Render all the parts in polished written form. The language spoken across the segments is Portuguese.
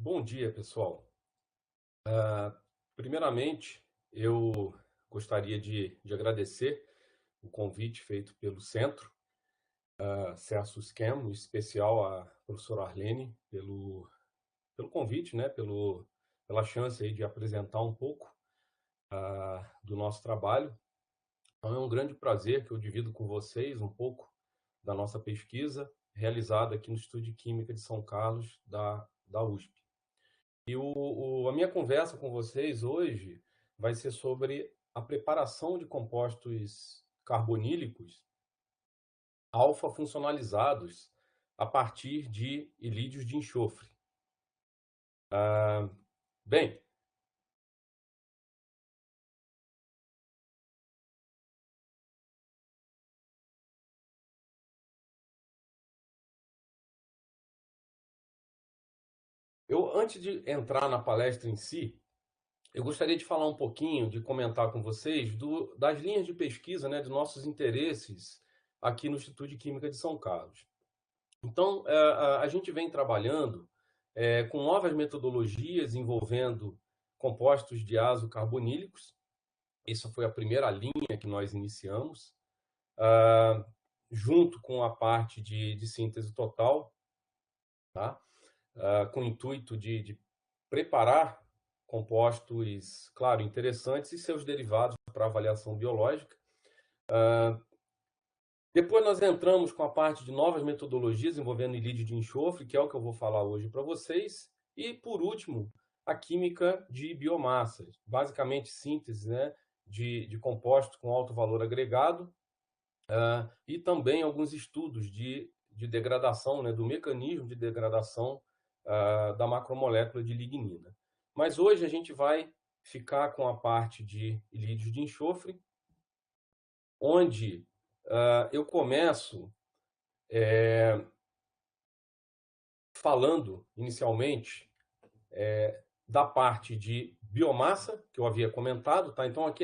Bom dia, pessoal. Primeiramente, eu gostaria de agradecer o convite feito pelo Centro Celsius Chem, em especial a professora Arlene, pelo convite, né, pela chance aí de apresentar um pouco do nosso trabalho. Então, é um grande prazer que eu divido com vocês um pouco da nossa pesquisa realizada aqui no Estúdio de Química de São Carlos, da USP. A minha conversa com vocês hoje vai ser sobre a preparação de compostos carbonílicos alfa-funcionalizados a partir de ilídeos de enxofre. Bem, antes de entrar na palestra em si, eu gostaria de falar um pouquinho, de comentar com vocês das linhas de pesquisa, né, de nossos interesses aqui no Instituto de Química de São Carlos. Então, a gente vem trabalhando com novas metodologias envolvendo compostos diazocarbonílicos. Essa foi a primeira linha que nós iniciamos, junto com a parte de síntese total, tá? Com o intuito de preparar compostos, claro, interessantes e seus derivados para avaliação biológica. Depois nós entramos com a parte de novas metodologias envolvendo ilídio de enxofre, que é o que eu vou falar hoje para vocês. E, por último, a química de biomassas, basicamente síntese, né, de compostos com alto valor agregado, e também alguns estudos de degradação, né, do mecanismo de degradação da macromolécula de lignina. Mas hoje a gente vai ficar com a parte de ilídios de enxofre, onde eu começo falando inicialmente da parte de biomassa, que eu havia comentado, tá? Então, aqui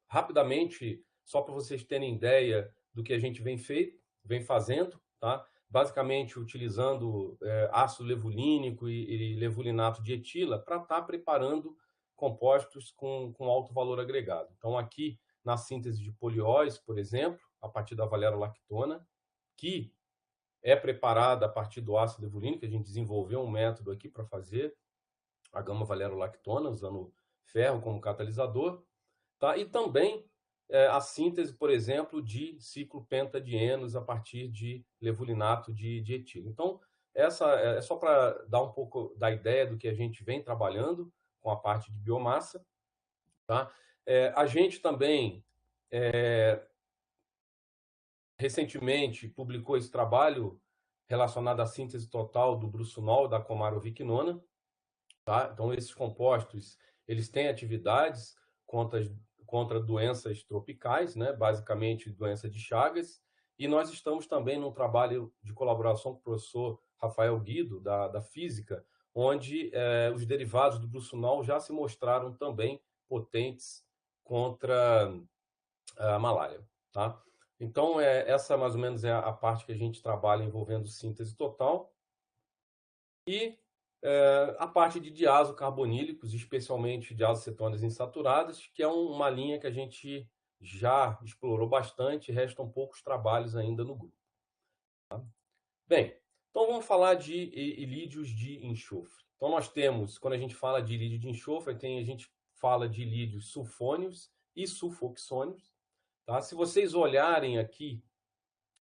rapidamente, só para vocês terem ideia do que a gente vem fazendo, tá? Basicamente utilizando ácido levulínico e levulinato de etila para estar preparando compostos com alto valor agregado. Então, aqui na síntese de polióis, por exemplo, a partir da valerolactona, que é preparada a partir do ácido levulínico, que a gente desenvolveu um método aqui para fazer a gama-valerolactona, usando ferro como catalisador, tá? E também a síntese, por exemplo, de ciclopentadienos a partir de levulinato de etilo. Então, essa é só para dar um pouco da ideia do que a gente vem trabalhando com a parte de biomassa, tá? A gente também recentemente publicou esse trabalho relacionado à síntese total do bruçonol da comaroviquinona, tá? Então, esses compostos, eles têm atividades contra doenças tropicais, né? Basicamente doença de Chagas, e nós estamos também num trabalho de colaboração com o professor Rafael Guido, da Física, onde os derivados do bruçonol já se mostraram também potentes contra a malária, tá? Então, essa mais ou menos é a parte que a gente trabalha envolvendo síntese total. E a parte de diazocarbonílicos, especialmente diazocetonas insaturadas, que é uma linha que a gente já explorou bastante, restam poucos trabalhos ainda no grupo. Tá? Bem, então vamos falar de ilídios de enxofre. Então nós temos, quando a gente fala de ilídio de enxofre, a gente fala de ilídios sulfônios e sulfoxônios. Tá? Se vocês olharem aqui,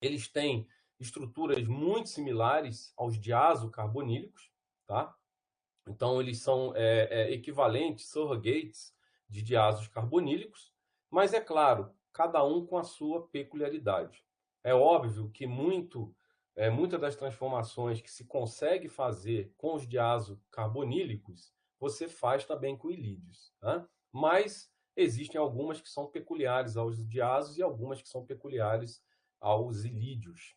eles têm estruturas muito similares aos diazocarbonílicos, tá? Então, eles são equivalentes, surrogates de diázoos carbonílicos, mas, é claro, cada um com a sua peculiaridade. É óbvio que muitas das transformações que se consegue fazer com os diazocarbonílicos, você faz também com ilídios. Tá? Mas existem algumas que são peculiares aos diazos e algumas que são peculiares aos ilídios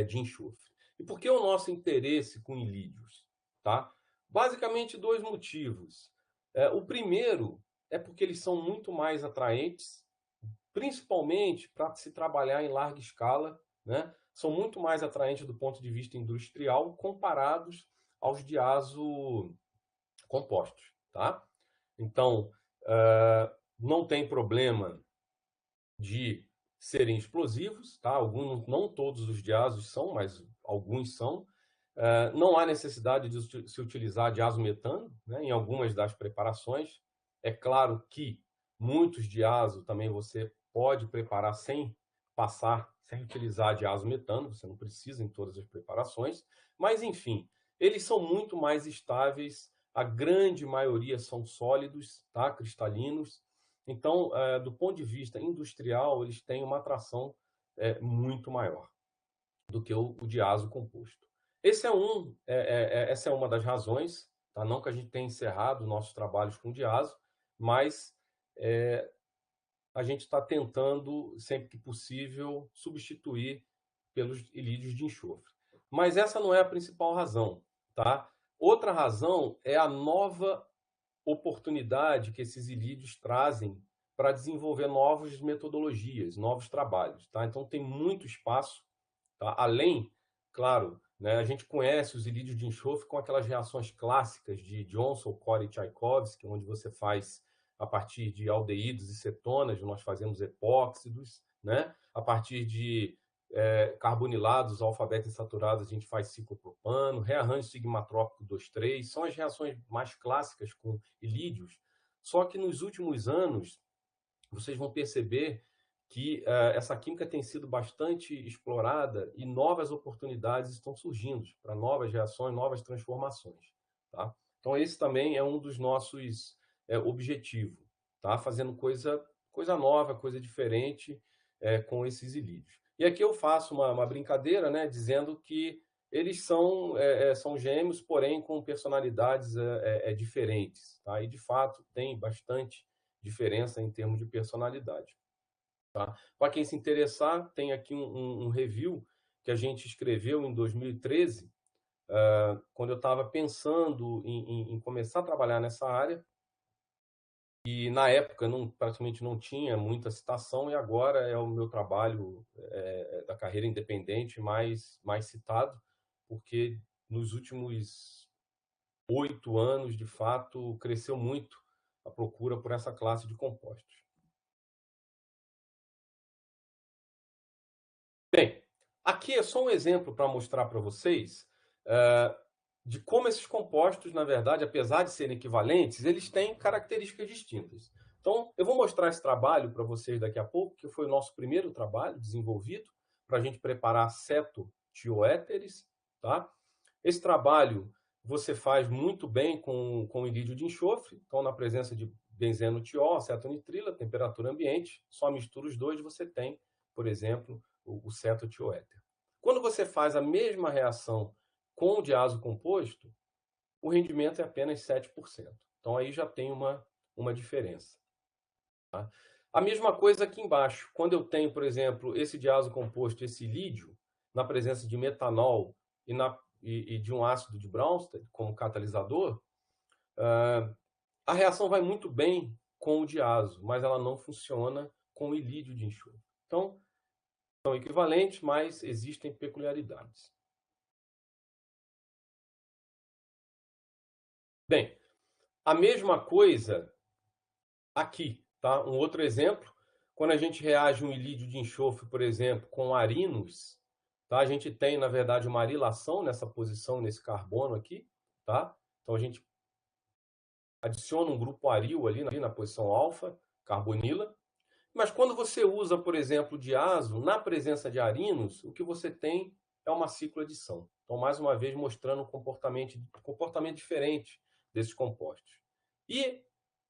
de enxofre. E por que o nosso interesse com ilídios? Tá? Basicamente, dois motivos. O primeiro é porque eles são muito mais atraentes, principalmente para se trabalhar em larga escala, né? São muito mais atraentes do ponto de vista industrial comparados aos diazo compostos, tá? Então, não tem problema de serem explosivos, tá? Alguns, não todos os diazos são, mas alguns são. Não há necessidade de se utilizar diazometano, né, em algumas das preparações. É claro que muitos diazo também você pode preparar sem passar, sem utilizar diazometano, você não precisa em todas as preparações, mas enfim, eles são muito mais estáveis, a grande maioria são sólidos, tá, cristalinos. Então, do ponto de vista industrial, eles têm uma atração muito maior do que o diazo composto. Essa é uma das razões, tá? Não que a gente tenha encerrado nossos trabalhos com diazo, mas a gente está tentando, sempre que possível, substituir pelos ilídios de enxofre. Mas essa não é a principal razão, tá? Outra razão é a nova oportunidade que esses ilídios trazem para desenvolver novas metodologias, novos trabalhos, tá? Então tem muito espaço, tá? Além, claro, né, a gente conhece os ilídios de enxofre com aquelas reações clássicas de Johnson, Core e Tchaikovsky, onde você faz a partir de aldeídos e cetonas, nós fazemos epóxidos, né? A partir de carbonilados, alfabeto insaturados, a gente faz ciclopropano, rearranjo sigmatrópico 2,3, são as reações mais clássicas com ilídios. Só que nos últimos anos, vocês vão perceber que essa química tem sido bastante explorada e novas oportunidades estão surgindo para novas reações, novas transformações. Tá? Então, esse também é um dos nossos objetivos, tá? Fazendo coisa nova, coisa diferente com esses ilídios. E aqui eu faço uma brincadeira, né, dizendo que eles são gêmeos, porém com personalidades diferentes. Tá? E, de fato, tem bastante diferença em termos de personalidade. Tá? Para quem se interessar, tem aqui um review que a gente escreveu em 2013, quando eu estava pensando em começar a trabalhar nessa área. E na época praticamente não tinha muita citação, e agora é o meu trabalho da carreira independente mais citado, porque nos últimos 8 anos, de fato, cresceu muito a procura por essa classe de compostos. Bem, aqui é só um exemplo para mostrar para vocês de como esses compostos, na verdade, apesar de serem equivalentes, eles têm características distintas. Então, eu vou mostrar esse trabalho para vocês daqui a pouco, que foi o nosso primeiro trabalho desenvolvido para a gente preparar cetotioéteres. Tá? Esse trabalho você faz muito bem com ilídio de enxofre, então na presença de benzeno tiol, acetonitrila, temperatura ambiente, só mistura os dois, você tem, por exemplo, o cetotioéter. Quando você faz a mesma reação com o diazo composto, o rendimento é apenas 7%. Então aí já tem uma diferença. Tá? A mesma coisa aqui embaixo. Quando eu tenho, por exemplo, esse diazo composto, esse ilídio, na presença de metanol e de um ácido de Bronsted como catalisador, a reação vai muito bem com o diazo, mas ela não funciona com o ilídio de enxofre. Então, são equivalentes, mas existem peculiaridades. Bem, a mesma coisa aqui, tá? Um outro exemplo, quando a gente reage um ilídio de enxofre, por exemplo, com arinos, tá? A gente tem, na verdade, uma arilação nessa posição, nesse carbono aqui, tá? Então a gente adiciona um grupo aril ali na posição alfa, carbonila. Mas quando você usa, por exemplo, diazo, na presença de arinos, o que você tem é uma cicloadição. Então, mais uma vez, mostrando um comportamento diferente desses compostos. E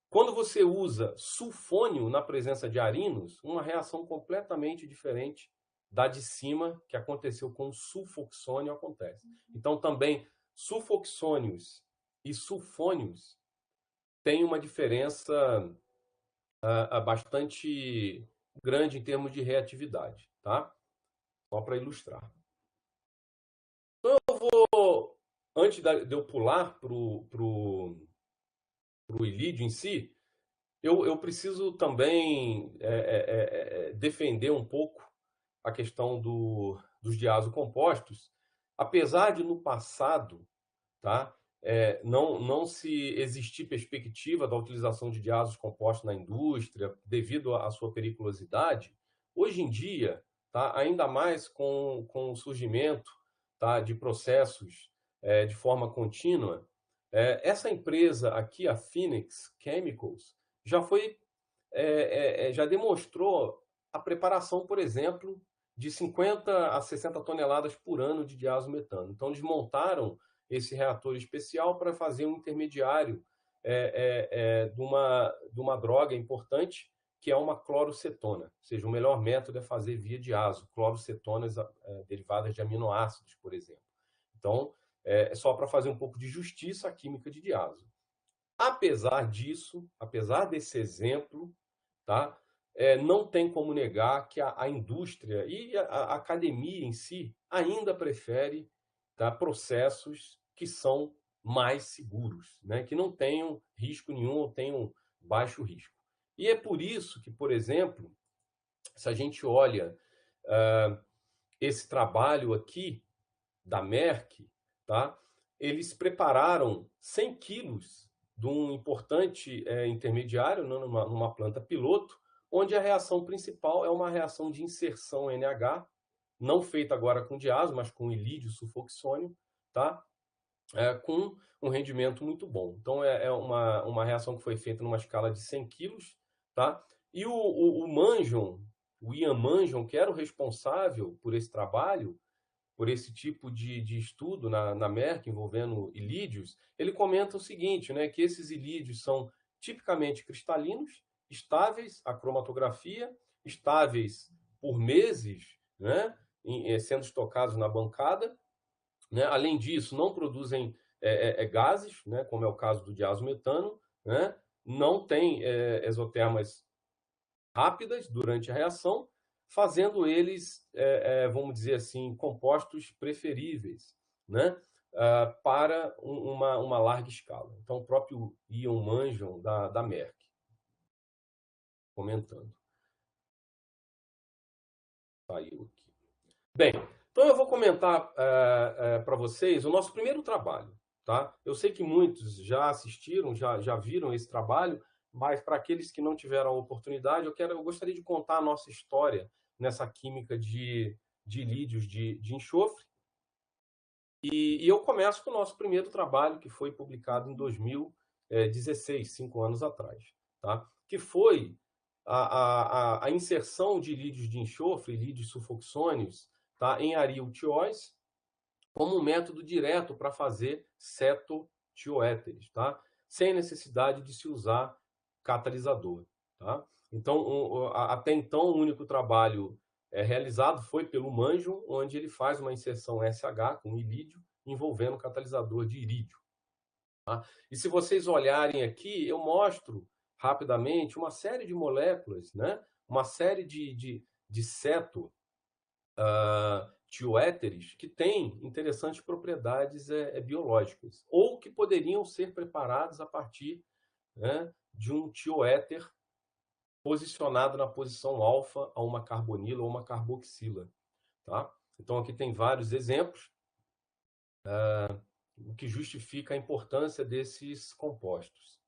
quando você usa sulfônio na presença de arinos, uma reação completamente diferente da de cima, que aconteceu com o sulfoxônio, acontece. Então, também, sulfoxônios e sulfônios têm uma diferença bastante grande em termos de reatividade, tá? Só para ilustrar. Então, antes de eu pular para o ilídio em si, eu preciso também defender um pouco a questão dos diazocompostos, apesar de no passado tá? Não se existir perspectiva da utilização de diasos compostos na indústria devido à sua periculosidade, hoje em dia, tá? Ainda mais com o surgimento, tá? De processos de forma contínua, essa empresa aqui, a Phoenix Chemicals, já foi já demonstrou a preparação, por exemplo, de 50 a 60 toneladas por ano de diazometano. Então, eles montaram esse reator especial para fazer um intermediário de uma droga importante, que é uma clorocetona. Ou seja, o melhor método é fazer via diazo, clorocetonas derivadas de aminoácidos, por exemplo. Então, é só para fazer um pouco de justiça à química de diazo. Apesar disso, apesar desse exemplo, tá? Não tem como negar que a indústria e a academia em si ainda prefere, tá, processos que são mais seguros, né? Que não tenham risco nenhum ou tenham baixo risco. E é por isso que, por exemplo, se a gente olha esse trabalho aqui da Merck, tá? Eles prepararam 100 quilos de um importante intermediário, né, numa planta piloto, onde a reação principal é uma reação de inserção NH, não feita agora com diazo, mas com ilídio sulfoxônio, tá? Com um rendimento muito bom. Então, é uma reação que foi feita numa escala de 100 quilos, tá? E o Manjon, o Ian Manjon, que era o responsável por esse trabalho, por esse tipo de estudo na Merck envolvendo ilídios, ele comenta o seguinte, né, que esses ilídios são tipicamente cristalinos, estáveis à cromatografia, estáveis por meses, né, sendo estocados na bancada, né? Além disso, não produzem gases, né, como é o caso do diazometano, né, não tem exotermas rápidas durante a reação, fazendo eles, vamos dizer assim, compostos preferíveis, né, para uma larga escala. Então, o próprio Ian Manjon, da Merck, comentando. Saiu aqui. Bem, então eu vou comentar para vocês o nosso primeiro trabalho. Tá? Eu sei que muitos já assistiram, já viram esse trabalho, mas para aqueles que não tiveram a oportunidade, eu gostaria de contar a nossa história nessa química de ilídios de enxofre. E eu começo com o nosso primeiro trabalho, que foi publicado em 2016, 5 anos atrás, tá? Que foi a inserção de ilídios de enxofre, ilídios sulfoxônios, tá? Em ariltióis, como um método direto para fazer cetotioéteres, tá? Sem necessidade de se usar catalisador. Tá? Então, até então, o único trabalho realizado foi pelo Manjon, onde ele faz uma inserção SH com ilídio, envolvendo catalisador de irídio. Tá? E se vocês olharem aqui, eu mostro rapidamente uma série de moléculas, né? Uma série de ceto tioéteres que têm interessantes propriedades biológicas, ou que poderiam ser preparados a partir, né, de um tioéter posicionado na posição alfa a uma carbonila ou uma carboxila. Tá? Então, aqui tem vários exemplos, o que justifica a importância desses compostos.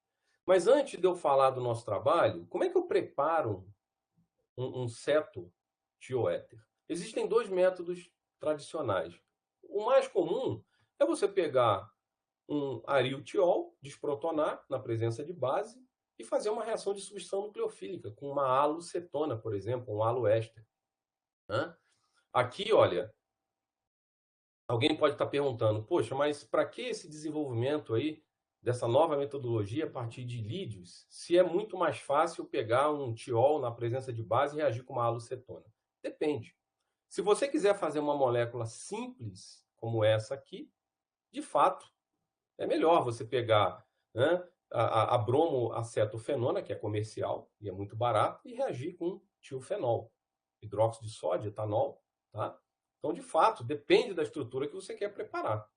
Mas antes de eu falar do nosso trabalho, como é que eu preparo um cetotioéter? Existem dois métodos tradicionais. O mais comum é você pegar um ariltiol, desprotonar na presença de base e fazer uma reação de substituição nucleofílica com uma alucetona, por exemplo, um aloéster. Né? Aqui, olha, alguém pode estar perguntando, poxa, mas para que esse desenvolvimento aí dessa nova metodologia a partir de ilídios, se é muito mais fácil pegar um tiol na presença de base e reagir com uma alucetona? Depende. Se você quiser fazer uma molécula simples, como essa aqui, de fato, é melhor você pegar, né, a bromoacetofenona, que é comercial e é muito barato, e reagir com tiofenol, hidróxido de sódio, etanol. Tá? Então, de fato, depende da estrutura que você quer preparar.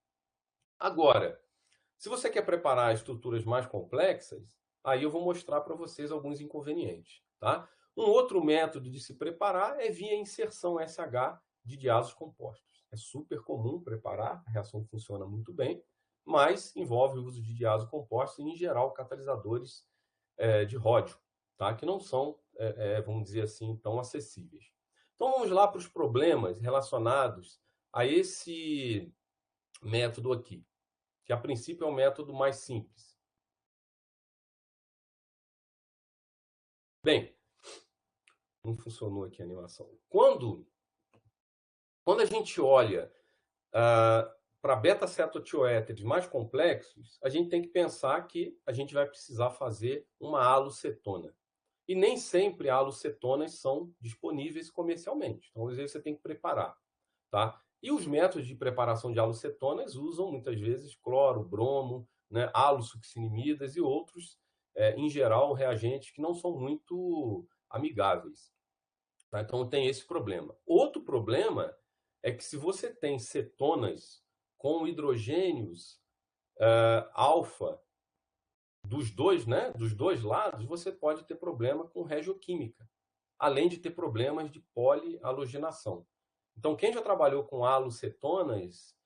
Agora, se você quer preparar estruturas mais complexas, aí eu vou mostrar para vocês alguns inconvenientes. Tá? Um outro método de se preparar é via inserção SH de diazos compostos. É super comum preparar, a reação funciona muito bem, mas envolve o uso de diazo compostos e, em geral, catalisadores de ródio, tá? Que não são, vamos dizer assim, tão acessíveis. Então, vamos lá para os problemas relacionados a esse método aqui, que a princípio é o método mais simples. Bem, não funcionou aqui a animação. Quando a gente olha para beta-cetotioéteres mais complexos, a gente tem que pensar que a gente vai precisar fazer uma alocetona. E nem sempre alocetonas são disponíveis comercialmente. Então, às vezes, você tem que preparar. Tá? E os métodos de preparação de alocetonas usam, muitas vezes, cloro, bromo, né, alosuccinimidas e outros, em geral, reagentes que não são muito amigáveis. Tá? Então, tem esse problema. Outro problema é que se você tem cetonas com hidrogênios alfa dos dois, né, dos dois lados, você pode ter problema com regioquímica, além de ter problemas de polialogenação. Então, quem já trabalhou com alocetonas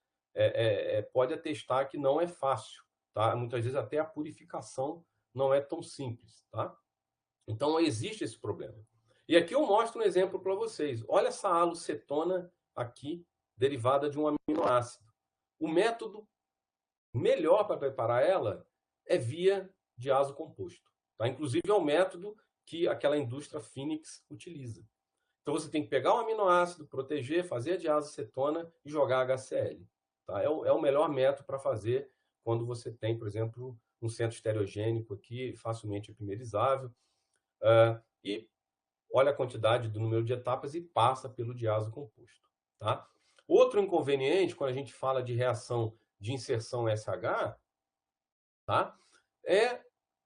pode atestar que não é fácil, tá? Muitas vezes até a purificação não é tão simples, tá? Então, existe esse problema. E aqui eu mostro um exemplo para vocês. Olha essa alocetona aqui, derivada de um aminoácido. O método melhor para preparar ela é via diazo composto. Tá? Inclusive, é o método que aquela indústria Phoenix utiliza. Então, você tem que pegar um aminoácido, proteger, fazer a diazocetona e jogar HCl. Tá? É o melhor método para fazer quando você tem, por exemplo, um centro estereogênico aqui, facilmente epimerizável. E olha a quantidade do número de etapas e passa pelo diazo composto. Tá? Outro inconveniente, quando a gente fala de reação de inserção SH, tá? É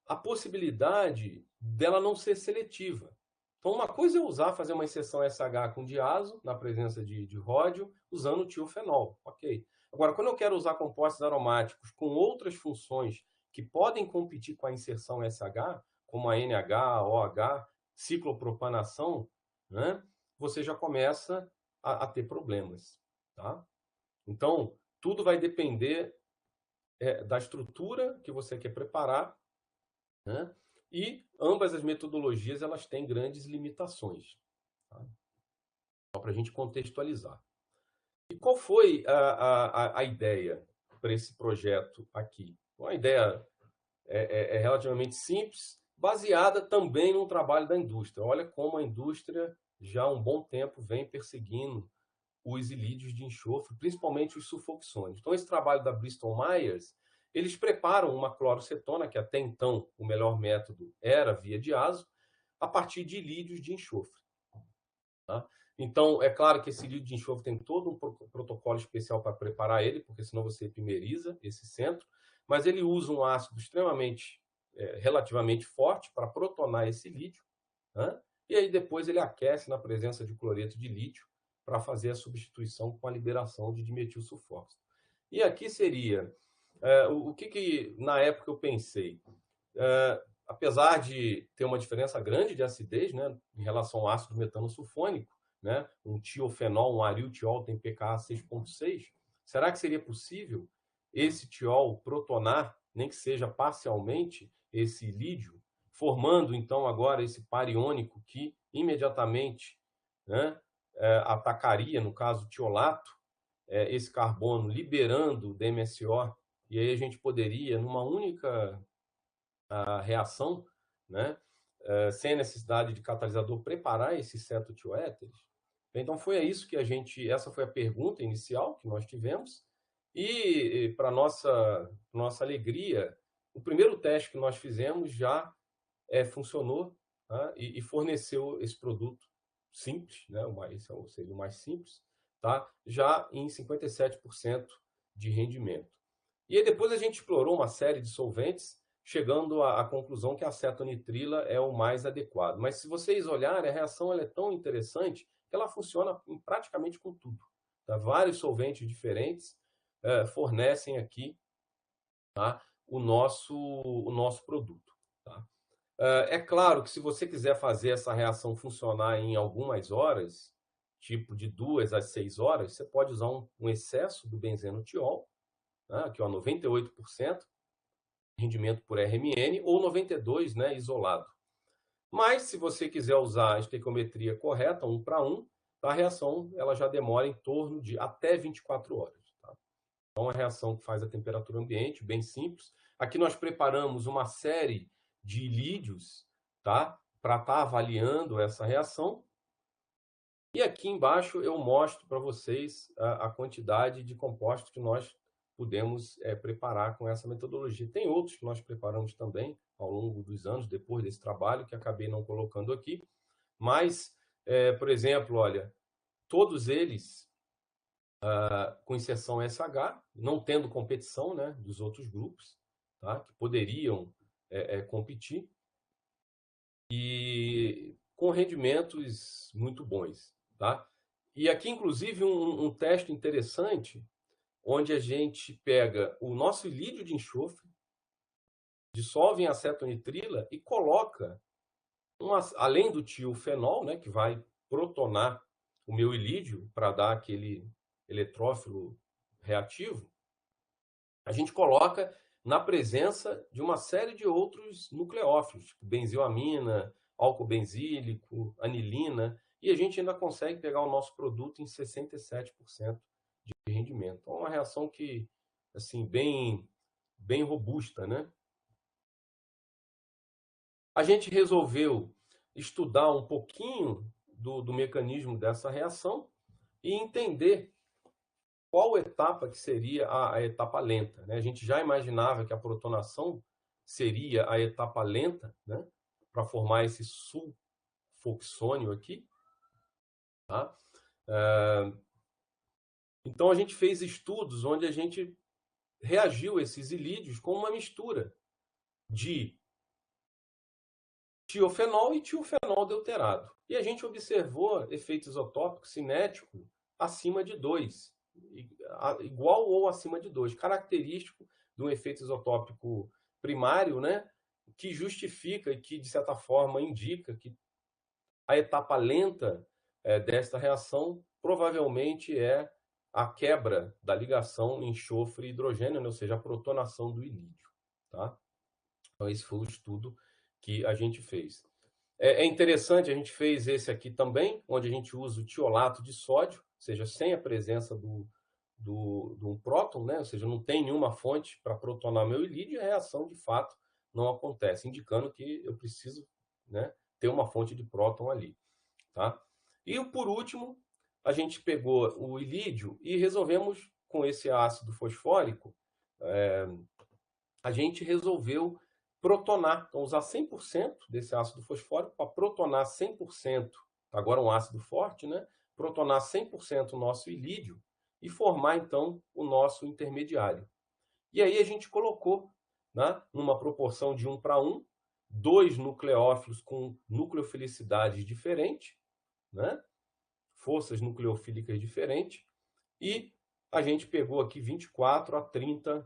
a possibilidade dela não ser seletiva. Então, uma coisa é fazer uma inserção SH com diazo, na presença de ródio, usando o tiofenol. Ok. Agora, quando eu quero usar compostos aromáticos com outras funções que podem competir com a inserção SH, como a NH, OH, ciclopropanação, né, você já começa a ter problemas. Tá? Então, tudo vai depender da estrutura que você quer preparar, né? E ambas as metodologias elas têm grandes limitações. Tá? Só para a gente contextualizar. E qual foi a ideia para esse projeto aqui? Uma ideia relativamente simples, baseada também no trabalho da indústria. Olha como a indústria já há um bom tempo vem perseguindo os ilídeos de enxofre, principalmente os sulfoxônios. Então, esse trabalho da Bristol Myers, eles preparam uma clorocetona, que até então o melhor método era via diazo, a partir de ilídeos de enxofre. Tá? Então, é claro que esse ilídio de enxofre tem todo um protocolo especial para preparar ele, porque senão você epimeriza esse centro, mas ele usa um ácido extremamente, relativamente forte para protonar esse ilídio, né? E aí depois ele aquece na presença de cloreto de lítio para fazer a substituição com a liberação de dimetilsulfóxido. E aqui seria o que na época eu pensei. Apesar de ter uma diferença grande de acidez, né, em relação ao ácido metanosulfônico, né, um tiofenol, um ariltiol tem pKa 6,6, será que seria possível esse tiol protonar, nem que seja parcialmente, esse ilídio, formando então agora esse par iônico que imediatamente, né, atacaria, no caso tiolato, esse carbono, liberando o DMSO, e aí a gente poderia, numa única reação, né, sem necessidade de catalisador, preparar esses cetotioéteres. Então foi isso que essa foi a pergunta inicial que nós tivemos, e para nossa alegria, o primeiro teste que nós fizemos já funcionou, tá? E forneceu esse produto simples, né? Seria o mais simples, tá? Já em 57% de rendimento. E aí depois a gente explorou uma série de solventes, chegando à conclusão que a acetonitrila é o mais adequado. Mas se vocês olharem, a reação ela é tão interessante que ela funciona praticamente com tudo. Tá? Vários solventes diferentes fornecem aqui, tá, o nosso produto. Tá? É claro que se você quiser fazer essa reação funcionar em algumas horas, tipo de 2 a 6 horas, você pode usar um excesso do benzenotiol, né? Aqui, ó, 98% rendimento por RMN ou 92%, né, isolado. Mas, se você quiser usar a estequiometria correta, 1:1, a reação ela já demora em torno de até 24 horas. Tá? Então, é uma reação que faz a temperatura ambiente, bem simples. Aqui nós preparamos uma série de ilídeos, tá? Para estar avaliando essa reação. E aqui embaixo eu mostro para vocês a quantidade de compostos que nós podemos preparar com essa metodologia. Tem outros que nós preparamos também ao longo dos anos, depois desse trabalho, que acabei não colocando aqui. Mas, por exemplo, olha, todos eles, com exceção SH, não tendo competição, né, dos outros grupos, tá, que poderiam competir, e com rendimentos muito bons. Tá? E aqui, inclusive, um teste interessante, onde a gente pega o nosso ilídio de enxofre, dissolve em acetonitrila e coloca, além do tiofenol, né, que vai protonar o meu ilídio para dar aquele eletrófilo reativo, a gente coloca na presença de uma série de outros nucleófilos, tipo benzoamina, álcool benzílico, anilina, e a gente ainda consegue pegar o nosso produto em 67% de rendimento. Então, é uma reação que, assim, bem robusta, né? A gente resolveu estudar um pouquinho do mecanismo dessa reação e entender qual etapa que seria a etapa lenta. Né? A gente já imaginava que a protonação seria a etapa lenta, né? Para formar esse sulfoxônio aqui. Tá? Então, a gente fez estudos onde a gente reagiu a esses ilídeos com uma mistura de tiofenol e tiofenol deuterado. E a gente observou efeito isotópico cinético acima de 2, igual ou acima de 2, característico de um efeito isotópico primário, né, que justifica e que, de certa forma, indica que a etapa lenta desta reação provavelmente é a quebra da ligação enxofre-hidrogênio, né, ou seja, a protonação do ilídio. Tá? Então, esse foi o estudo que a gente fez. É interessante, a gente fez esse aqui também, onde a gente usa o tiolato de sódio, ou seja, sem a presença do próton, né? Ou seja, não tem nenhuma fonte para protonar meu ilídio e a reação, de fato, não acontece, indicando que eu preciso, né, ter uma fonte de próton ali. Tá? E, por último, a gente pegou o ilídio e resolvemos, com esse ácido fosfórico, a gente resolveu protonar, então usar 100% desse ácido fosfórico para protonar 100%, agora um ácido forte, né? Protonar 100% o nosso ilídio e formar, então, o nosso intermediário. E aí a gente colocou, né, numa proporção de 1:1, 2 nucleófilos com nucleofilicidades diferentes, né? Forças nucleofílicas diferentes, e a gente pegou aqui 24 a 30%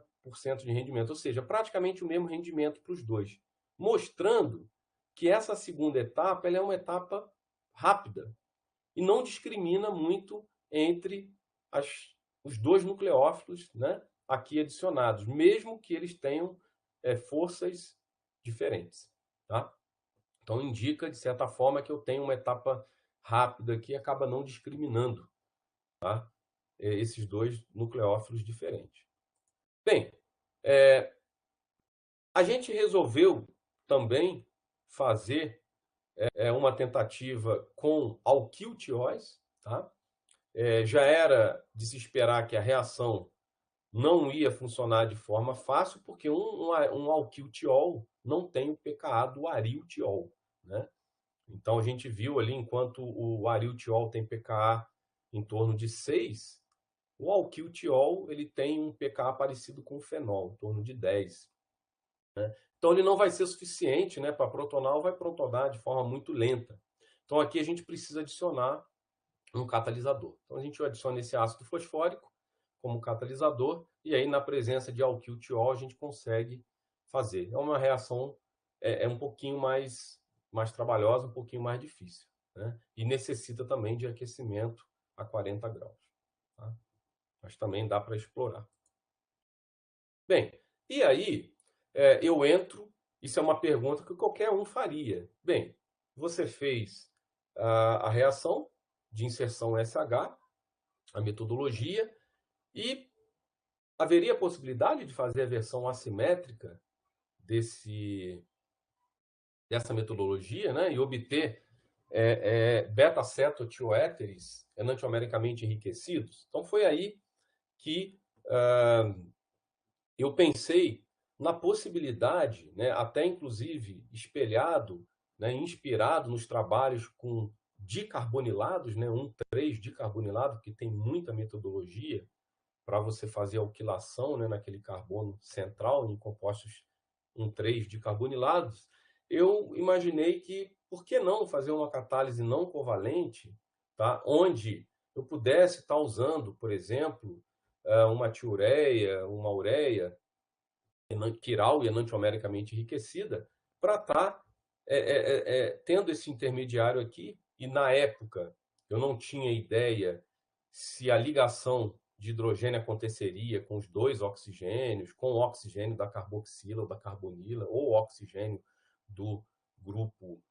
de rendimento, ou seja, praticamente o mesmo rendimento para os dois, mostrando que essa segunda etapa ela é uma etapa rápida e não discrimina muito entre os dois nucleófilos, né, aqui adicionados, mesmo que eles tenham forças diferentes. Tá? Então, indica, de certa forma, que eu tenho uma etapa rápida que acaba não discriminando, tá, esses dois nucleófilos diferentes. Bem, a gente resolveu também fazer uma tentativa com alquiltióis. Tá? Já era de se esperar que a reação não ia funcionar de forma fácil, porque um alquiltiol não tem o pKa do ariltiol. Né? Então, a gente viu ali, enquanto o ariltiol tem pKa em torno de 6, o alquiltiol ele tem um pKa parecido com o fenol, em torno de 10. Né? Então, ele não vai ser suficiente, né, para protonar, ou vai protonar de forma muito lenta. Então, aqui a gente precisa adicionar um catalisador. Então, a gente adiciona esse ácido fosfórico como catalisador, e aí, na presença de alquiltiol, a gente consegue fazer. É uma reação um pouquinho mais trabalhosa, um pouquinho mais difícil. Né? E necessita também de aquecimento a 40 graus. Tá? Mas também dá para explorar. Bem, e aí eu entro, isso é uma pergunta que qualquer um faria. Bem, você fez a reação de inserção SH, a metodologia, e haveria a possibilidade de fazer a versão assimétrica dessa metodologia, né, e obter beta-cetotioéteres enantiomericamente enriquecidos? Então foi aí que eu pensei na possibilidade, né, até inclusive espelhado, né, inspirado nos trabalhos com dicarbonilados, né, 1,3-dicarbonilado, que tem muita metodologia para você fazer a alquilação, né, naquele carbono central, em compostos 1,3-dicarbonilados. Eu imaginei que, por que não fazer uma catálise não covalente, tá, onde eu pudesse estar usando, por exemplo, uma tiureia, uma ureia, quiral e enantiomericamente enriquecida, para estar tendo esse intermediário aqui. E na época eu não tinha ideia se a ligação de hidrogênio aconteceria com os dois oxigênios, com o oxigênio da carboxila ou da carbonila, ou o oxigênio do grupo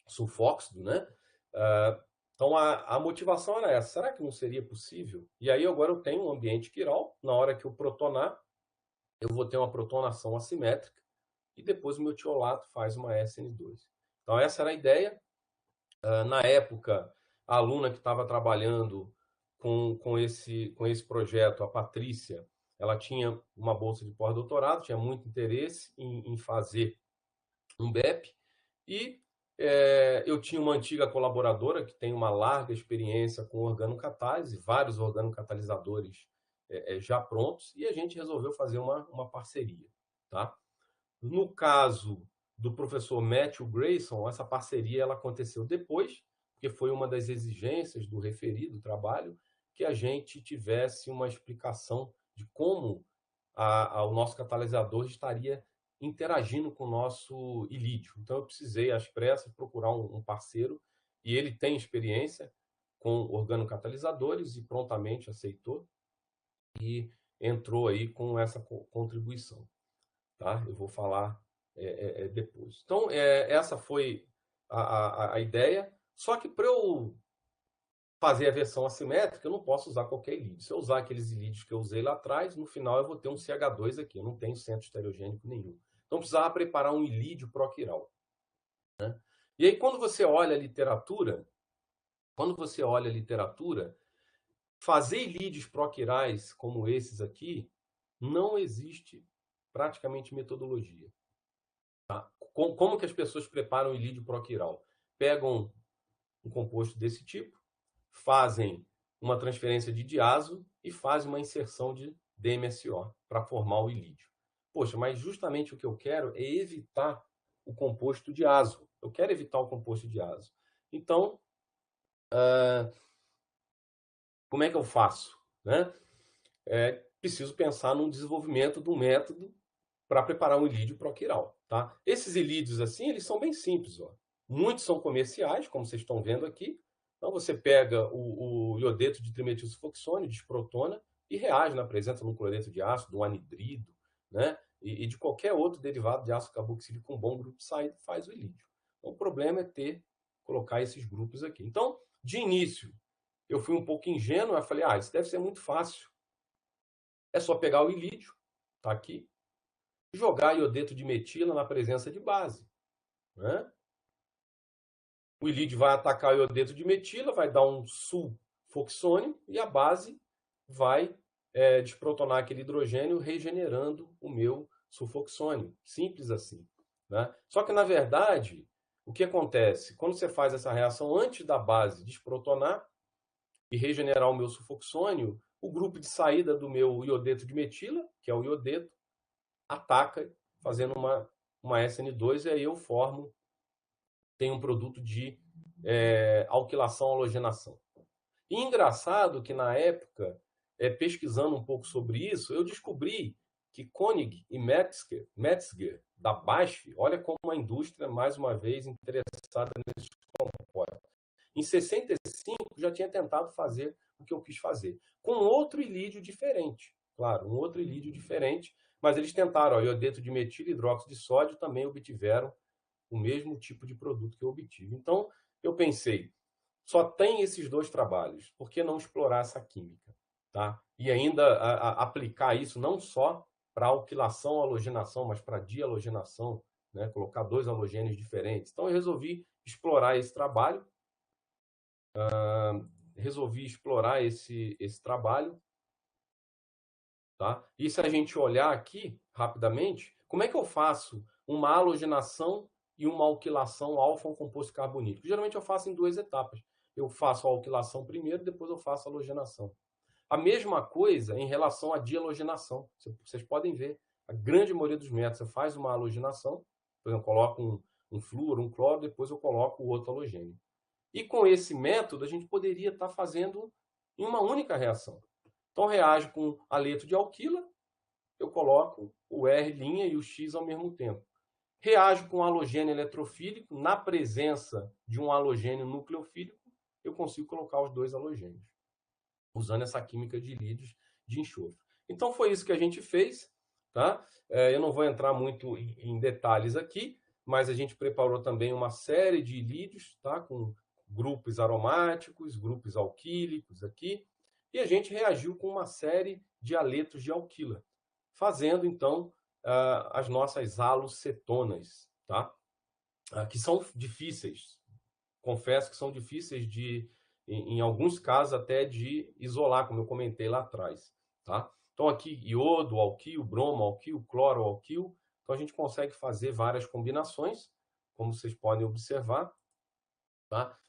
sulfóxido, né? Então a motivação era essa. Será que não seria possível? E aí agora eu tenho um ambiente quiral, na hora que eu protonar, eu vou ter uma protonação assimétrica e depois o meu tiolato faz uma SN2. Então essa era a ideia. Na época, a aluna que estava trabalhando com esse projeto, a Patrícia, ela tinha uma bolsa de pós-doutorado, tinha muito interesse em fazer um BEP, e eu tinha uma antiga colaboradora que tem uma larga experiência com organocatálise, vários organocatalisadores já prontos, e a gente resolveu fazer uma parceria. Tá? No caso do professor Matthew Grayson, essa parceria ela aconteceu depois, porque foi uma das exigências do referido trabalho, que a gente tivesse uma explicação de como o nosso catalisador estaria interagindo com o nosso ilídio. Então, eu precisei, às pressas, procurar um parceiro, e ele tem experiência com organocatalisadores e prontamente aceitou e entrou aí com essa contribuição. Tá? Eu vou falar depois. Então, essa foi a ideia. Só que para eu fazer a versão assimétrica, eu não posso usar qualquer ilídio. Se eu usar aqueles ilídios que eu usei lá atrás, no final eu vou ter um CH2 aqui. Eu não tenho centro estereogênico nenhum. Então, eu precisava preparar um ilídio proquiral. Né? E aí, quando você olha a literatura, fazer ilídios proquirais como esses aqui, não existe praticamente metodologia. Como que as pessoas preparam o ilídio proquiral? Pegam um composto desse tipo, fazem uma transferência de diazo e fazem uma inserção de DMSO para formar o ilídio. Poxa, mas justamente o que eu quero é evitar o composto diazo. Eu quero evitar o composto diazo. Então, como é que eu faço? Né? Preciso pensar no desenvolvimento de um método para preparar um ilídio proquiral. Tá? Esses ilídios, assim, eles são bem simples. Ó. Muitos são comerciais, como vocês estão vendo aqui. Então, você pega o iodeto de trimetilsulfoxone, desprotona, e reage na presença de um cloreto de ácido, um anidrido, né? e de qualquer outro derivado de ácido carboxílico com bom grupo de saída, faz o ilídio. Então, o problema é colocar esses grupos aqui. Então, de início, eu fui um pouco ingênuo, eu falei, isso deve ser muito fácil. É só pegar o ilídio, tá aqui, jogar iodeto de metila na presença de base. Né? O ilídio vai atacar o iodeto de metila, vai dar um sulfoxônio e a base vai desprotonar aquele hidrogênio, regenerando o meu sulfoxônio. Simples assim. Né? Só que, na verdade, o que acontece? Quando você faz essa reação antes da base desprotonar e regenerar o meu sulfoxônio, o grupo de saída do meu iodeto de metila, que é o iodeto, ataca fazendo uma SN2, e aí eu tenho um produto de alquilação, halogenação. E engraçado que na época, pesquisando um pouco sobre isso, eu descobri que Koenig e Metzger da BASF, olha como a indústria, mais uma vez, interessada nesses compostos. Em 65, já tinha tentado fazer o que eu quis fazer, com outro ilídio diferente. claro, um outro ilídio diferente, mas eles tentaram, ó, iodeto de metilo e hidróxido de sódio também obtiveram o mesmo tipo de produto que eu obtive. Então, eu pensei, só tem esses dois trabalhos, por que não explorar essa química? Tá? E ainda aplicar isso não só para alquilação, halogenação, mas para dihalogenação, né? Colocar dois halogênios diferentes. Então, eu resolvi explorar esse trabalho, tá? E se a gente olhar aqui, rapidamente, como é que eu faço uma halogenação e uma alquilação alfa um composto carbonídrico? Geralmente eu faço em duas etapas. Eu faço a alquilação primeiro, depois eu faço a halogenação. A mesma coisa em relação à dihalogenação. Vocês podem ver, a grande maioria dos métodos, você faz uma halogenação, por exemplo, eu coloco um flúor, um cloro, depois eu coloco o outro halogênio. E com esse método, a gente poderia estar fazendo em uma única reação. Então, reage com aleto de alquila, eu coloco o R' e o X ao mesmo tempo. Reage com halogênio eletrofílico, na presença de um halogênio nucleofílico, eu consigo colocar os dois halogênios, usando essa química de ilídios de enxofre. Então, foi isso que a gente fez. Tá? Eu não vou entrar muito em detalhes aqui, mas a gente preparou também uma série de ilídios, tá? Com grupos aromáticos, grupos alquílicos aqui, e a gente reagiu com uma série de aletos de alquila, fazendo, então, as nossas halocetonas, tá? Que são difíceis, confesso que são difíceis em alguns casos, até de isolar, como eu comentei lá atrás, tá? Então, aqui, iodo, alquil, bromo, alquil, cloro, alquil. Então, a gente consegue fazer várias combinações, como vocês podem observar, tá?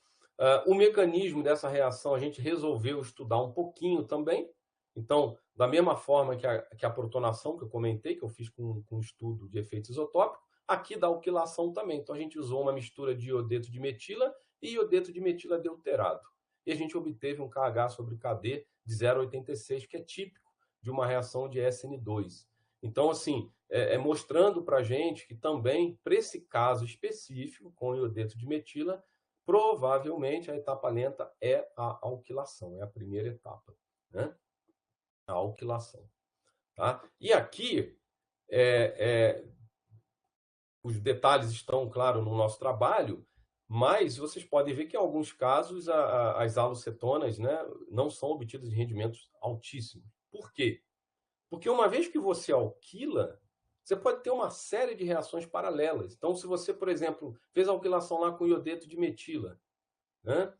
O mecanismo dessa reação a gente resolveu estudar um pouquinho também. Então, da mesma forma que a protonação, que eu comentei, que eu fiz com estudo de efeito isotópico, aqui da alquilação também. Então, a gente usou uma mistura de iodeto de metila e iodeto de metila deuterado. E a gente obteve um KH sobre KD de 0,86, que é típico de uma reação de SN2. Então, assim, mostrando para a gente que também, para esse caso específico, com iodeto de metila, provavelmente a etapa lenta é a alquilação, é a primeira etapa, né? A alquilação. Tá? E aqui, os detalhes estão, claro, no nosso trabalho, mas vocês podem ver que em alguns casos as halocetonas, né, não são obtidas em rendimentos altíssimos. Por quê? Porque uma vez que você alquila, você pode ter uma série de reações paralelas. Então, se você, por exemplo, fez a alquilação lá com iodeto de metila, né?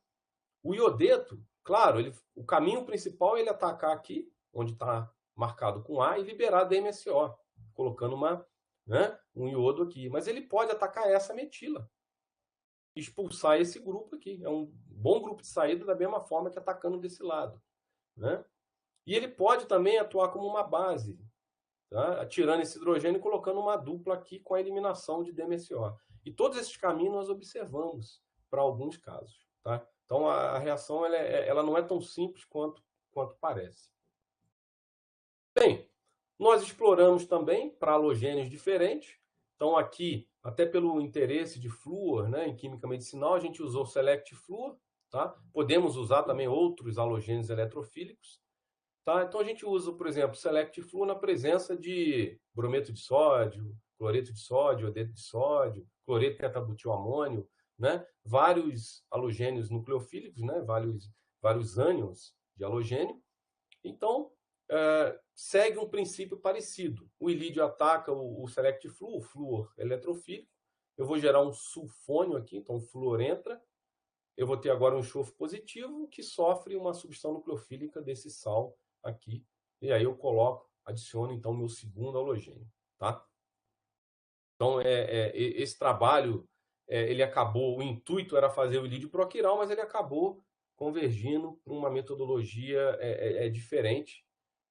O iodeto, claro, o caminho principal é ele atacar aqui, onde está marcado com A, e liberar DMSO, colocando um iodo aqui. Mas ele pode atacar essa metila, expulsar esse grupo aqui. É um bom grupo de saída da mesma forma que atacando desse lado, né? E ele pode também atuar como uma base, tá? Tirando esse hidrogênio e colocando uma dupla aqui com a eliminação de DMSO. E todos esses caminhos nós observamos para alguns casos, tá? Então, a reação ela não é tão simples quanto parece. Bem, nós exploramos também para halogênios diferentes. Então, aqui, até pelo interesse de flúor, né, em química medicinal, a gente usou Select Fluor. Tá? Podemos usar também outros halogênios eletrofílicos. Tá? Então, a gente usa, por exemplo, Select Fluor na presença de brometo de sódio, cloreto de sódio, iodeto de sódio, cloreto tetrabutilamônio, né? Vários halogênios nucleofílicos, né? vários ânions de halogênio. Então, segue um princípio parecido. O ilídio ataca o Select Fluor, o flúor eletrofílico. Eu vou gerar um sulfônio aqui, então o flúor entra. Eu vou ter agora um enxofre positivo que sofre uma substituição nucleofílica desse sal aqui. E aí eu adiciono então meu segundo halogênio, tá? Então, esse trabalho, ele acabou, o intuito era fazer o ilídio proquiral, mas ele acabou convergindo para uma metodologia diferente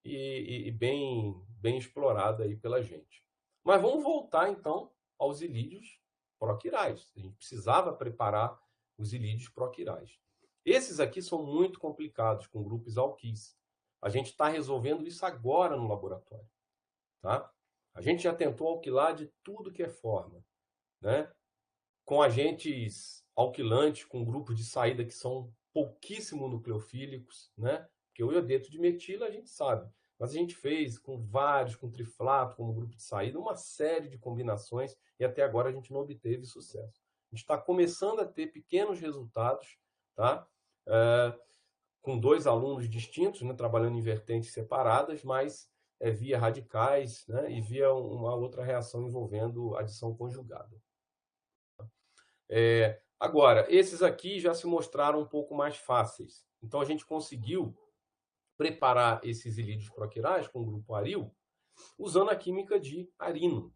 e bem explorada aí pela gente. Mas vamos voltar, então, aos ilídios proquirais. A gente precisava preparar os ilídios proquirais. Esses aqui são muito complicados, com grupos alquis. A gente está resolvendo isso agora no laboratório, tá? A gente já tentou alquilar de tudo que é forma, né? Com agentes alquilantes, com grupos de saída que são pouquíssimo nucleofílicos, né? Porque o iodeto de metila a gente sabe. Mas a gente fez com vários, com triflato como grupo de saída, uma série de combinações e até agora a gente não obteve sucesso. A gente está começando a ter pequenos resultados, tá? Com 2 alunos distintos, né, trabalhando em vertentes separadas, mas via radicais, né, e via uma outra reação envolvendo adição conjugada. Agora, esses aqui já se mostraram um pouco mais fáceis. Então, a gente conseguiu preparar esses ilídeos proquirais com o grupo aril usando a química de arino.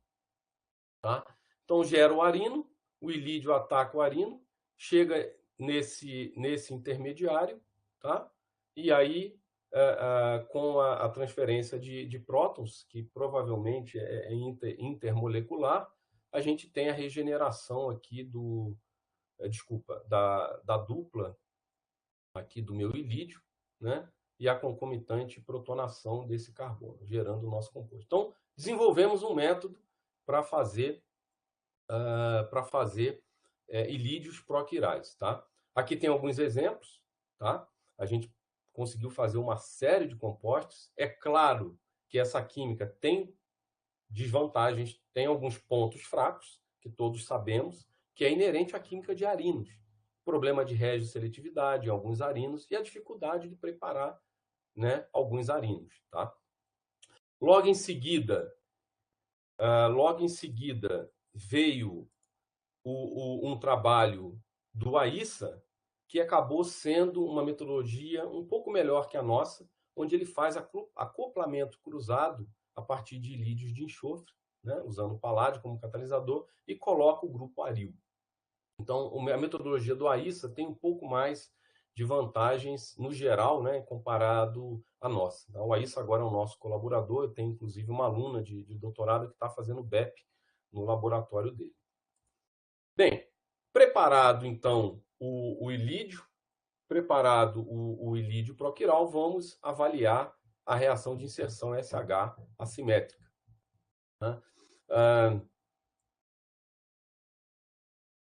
Tá? Então, gera o arino, o ilídio ataca o arino, chega nesse intermediário, tá? E aí, com a transferência de prótons, que provavelmente é intermolecular, a gente tem a regeneração aqui da dupla aqui do meu ilídio, né? E a concomitante protonação desse carbono, gerando o nosso composto. Então, desenvolvemos um método para fazer ilídios proquirais, tá? Aqui tem alguns exemplos, tá? A gente conseguiu fazer uma série de compostos. É claro que essa química tem desvantagens, tem alguns pontos fracos, que todos sabemos, que é inerente à química de arinos. Problema de regioseletividade em alguns arinos e a dificuldade de preparar, né, alguns arinos, tá? Logo em seguida veio um trabalho do AISA, que acabou sendo uma metodologia um pouco melhor que a nossa, onde ele faz acoplamento cruzado a partir de ilídios de enxofre, né, usando o paládio como catalisador, e coloca o grupo aril. Então, a metodologia do AISA tem um pouco mais de vantagens no geral, né, comparado à nossa. O AISA agora é o nosso colaborador, eu tenho inclusive uma aluna de doutorado que está fazendo BEP no laboratório dele. Bem, preparado então o ilídio, preparado o ilídio proquiral, vamos avaliar a reação de inserção SH assimétrica. Né?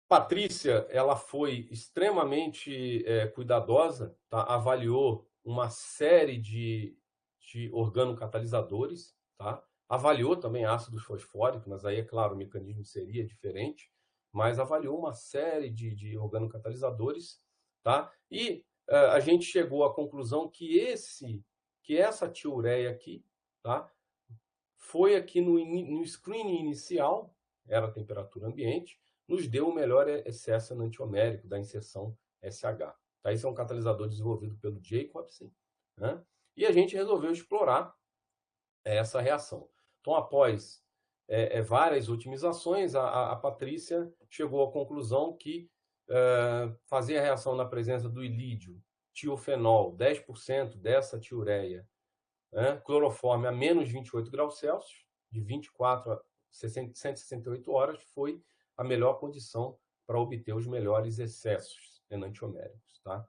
Patrícia, ela foi extremamente cuidadosa, tá? Avaliou uma série de organocatalisadores, tá? Avaliou também ácidos fosfóricos, mas aí, é claro, o mecanismo seria diferente, mas avaliou uma série de organocatalisadores, tá? E a gente chegou à conclusão que essa tioureia aqui, tá? Foi aqui no screening inicial, era a temperatura ambiente, nos deu o melhor excesso enantiomérico da inserção SH. Tá? Isso é um catalisador desenvolvido pelo Jacobsen, né? E a gente resolveu explorar essa reação. Então, após várias otimizações, a Patrícia chegou à conclusão que fazer a reação na presença do ilídio, tiofenol, 10% dessa tiureia, cloroforme a menos 28 graus Celsius, de 24 a 168 horas, foi a melhor condição para obter os melhores excessos enantioméricos. Tá?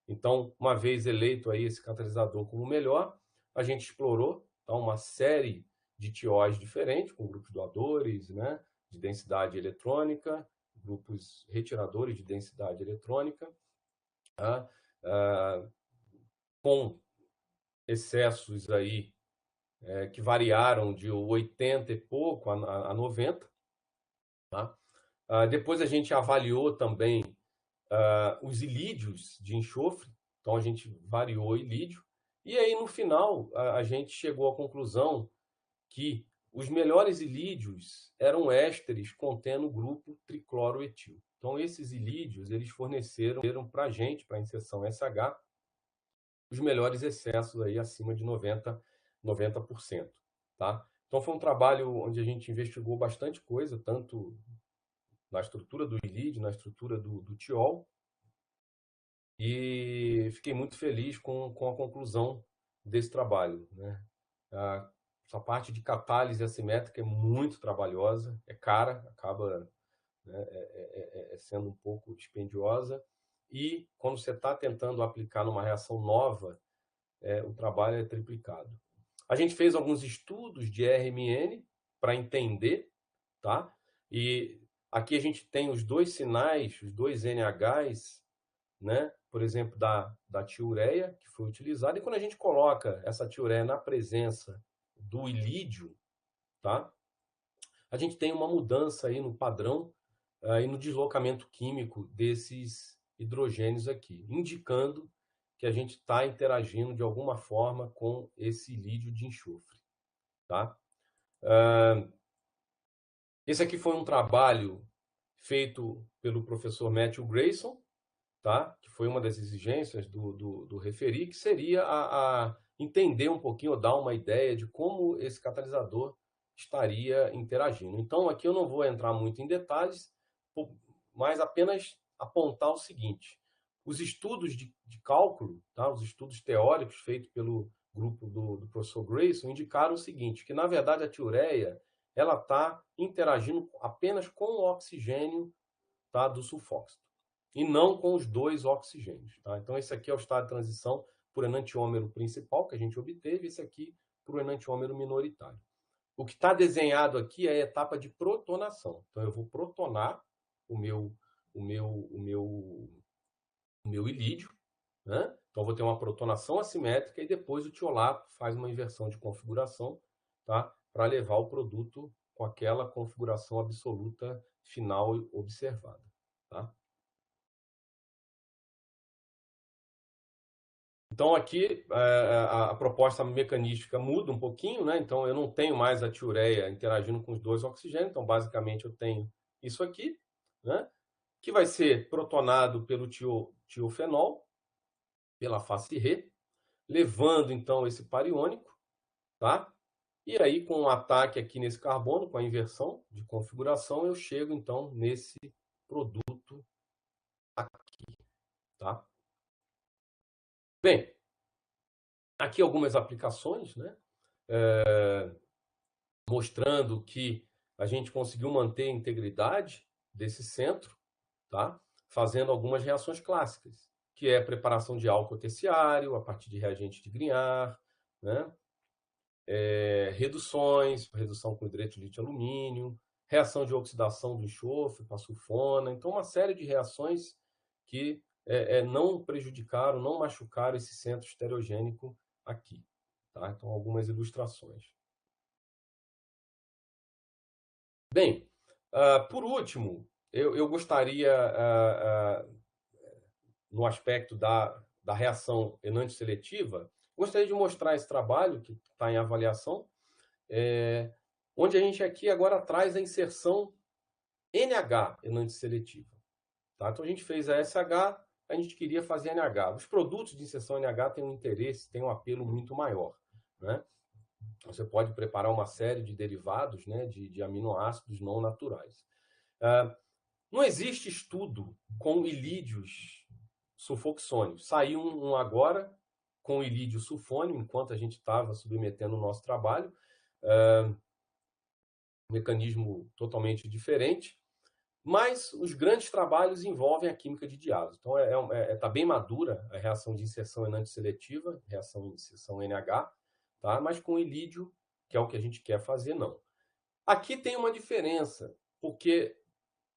Então, uma vez eleito aí esse catalisador como melhor, a gente explorou, tá, uma série de tióis diferentes, com grupos doadores, né, de densidade eletrônica, grupos retiradores de densidade eletrônica, tá? Com excessos aí que variaram de 80 e pouco a 90. Tá? Depois a gente avaliou também os ilídios de enxofre, então a gente variou o ilídio, e aí no final a gente chegou à conclusão que os melhores ilídios eram ésteres contendo o grupo tricloroetil. Então esses ilídios eles forneceram para a gente, para a inserção SH, os melhores excessos aí acima de 90%. Tá? Então foi um trabalho onde a gente investigou bastante coisa, tanto na estrutura do ilídio, na estrutura do tiol, e fiquei muito feliz com a conclusão desse trabalho. Né? Essa parte de catálise assimétrica é muito trabalhosa, é cara, acaba, né, sendo um pouco dispendiosa, e quando você está tentando aplicar numa reação nova, o trabalho é triplicado. A gente fez alguns estudos de RMN para entender, tá? E aqui a gente tem os dois sinais, os dois NHs, né, por exemplo, da tiureia, que foi utilizada, e quando a gente coloca essa tiureia na presença do ilídio, tá, a gente tem uma mudança aí no padrão e no deslocamento químico desses hidrogênios aqui, indicando que a gente está interagindo de alguma forma com esse ilídio de enxofre. Tá? Esse aqui foi um trabalho feito pelo professor Matthew Grayson, tá? Que foi uma das exigências do referi, que seria a entender um pouquinho, ou dar uma ideia de como esse catalisador estaria interagindo. Então, aqui eu não vou entrar muito em detalhes, mas apenas apontar o seguinte: os estudos de cálculo, tá? Os estudos teóricos feitos pelo grupo do professor Grayson indicaram o seguinte, que na verdade a tiureia ela está interagindo apenas com o oxigênio, tá, do sulfóxido, e não com os dois oxigênios. Tá? Então, esse aqui é o estado de transição por enantiômero principal que a gente obteve, esse aqui por enantiômero minoritário. O que está desenhado aqui é a etapa de protonação. Então, eu vou protonar o meu ilídio, né? Então, eu vou ter uma protonação assimétrica e depois o tiolato faz uma inversão de configuração, tá? Para levar o produto com aquela configuração absoluta final observada. Tá? Então, aqui a proposta mecanística muda um pouquinho, né? Então, eu não tenho mais a tiureia interagindo com os dois oxigênios. Então, basicamente, eu tenho isso aqui, né? Que vai ser protonado pelo tiofenol, pela face Re, levando, então, esse par iônico, tá? E aí, com o ataque aqui nesse carbono, com a inversão de configuração, eu chego, então, nesse produto aqui, tá? Bem, aqui algumas aplicações, né? Mostrando que a gente conseguiu manter a integridade desse centro, tá? Fazendo algumas reações clássicas, que é a preparação de álcool terciário a partir de reagente de Grignard, né? Reduções, redução com hidreto de lítio-alumínio, reação de oxidação do enxofre para sulfona. Então, uma série de reações que não prejudicaram, não machucaram esse centro estereogênico aqui. Tá? Então, algumas ilustrações. Bem, por último, eu gostaria, no aspecto da reação enantisseletiva, gostaria de mostrar esse trabalho que está em avaliação, onde a gente aqui agora traz a inserção NH enantisseletiva. Tá? Então, a gente fez a SH, a gente queria fazer NH. Os produtos de inserção NH têm um interesse, têm um apelo muito maior. Né? Você pode preparar uma série de derivados, né, de aminoácidos não naturais. Não existe estudo com ilídios sulfoxônios. Saiu um agora com ilídio sulfônio, enquanto a gente estava submetendo o nosso trabalho. Mecanismo totalmente diferente. Mas os grandes trabalhos envolvem a química de diálise. Então, está bem madura a reação de inserção enantisseletiva, reação de inserção NH, tá? Mas com ilídio, que é o que a gente quer fazer, não. Aqui tem uma diferença, porque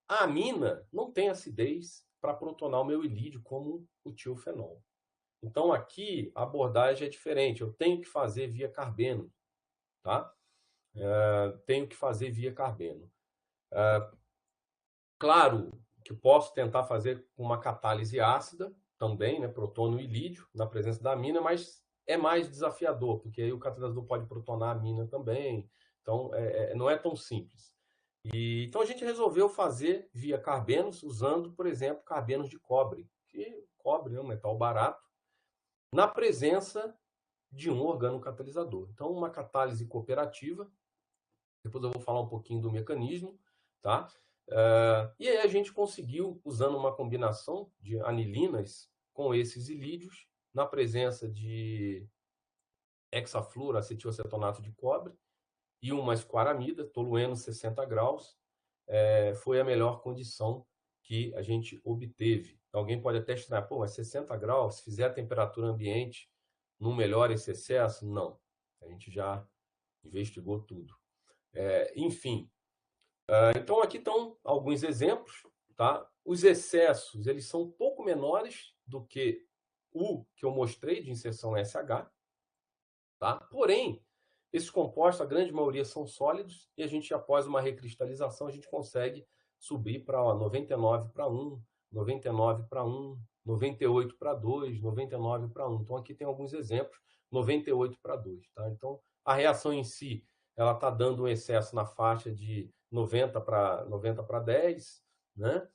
a amina não tem acidez para protonar o meu ilídio como o tiofenol. Então, aqui a abordagem é diferente. Eu tenho que fazer via carbeno, tá? Tenho que fazer via carbeno. Claro que posso tentar fazer uma catálise ácida também, né? Protono e ilídio na presença da amina, mas é mais desafiador, porque aí o catalisador pode protonar a amina também. Então, não é tão simples. Então, a gente resolveu fazer via carbenos, usando, por exemplo, carbenos de cobre, que cobre é um metal barato, na presença de um organocatalisador. Então, uma catálise cooperativa, depois eu vou falar um pouquinho do mecanismo, tá? E aí a gente conseguiu, usando uma combinação de anilinas com esses ilídios, na presença de hexafluoroacetilcetonato de cobre e uma esquaramida, tolueno 60 graus, foi a melhor condição que a gente obteve. Alguém pode até estranhar, pô, mas 60 graus, se fizer a temperatura ambiente, não melhora esse excesso? Não. A gente já investigou tudo. Enfim, então aqui estão alguns exemplos, tá? Os excessos, eles são um pouco menores do que o que eu mostrei de inserção SH, tá? Porém, esses compostos, a grande maioria são sólidos e a gente, após uma recristalização, a gente consegue subir para 99 para 1, 99 para 1, 98 para 2, 99 para 1. Então, aqui tem alguns exemplos, 98 para 2. Tá? Então, a reação em si, ela está dando um excesso na faixa de 90 para 10, né? Ou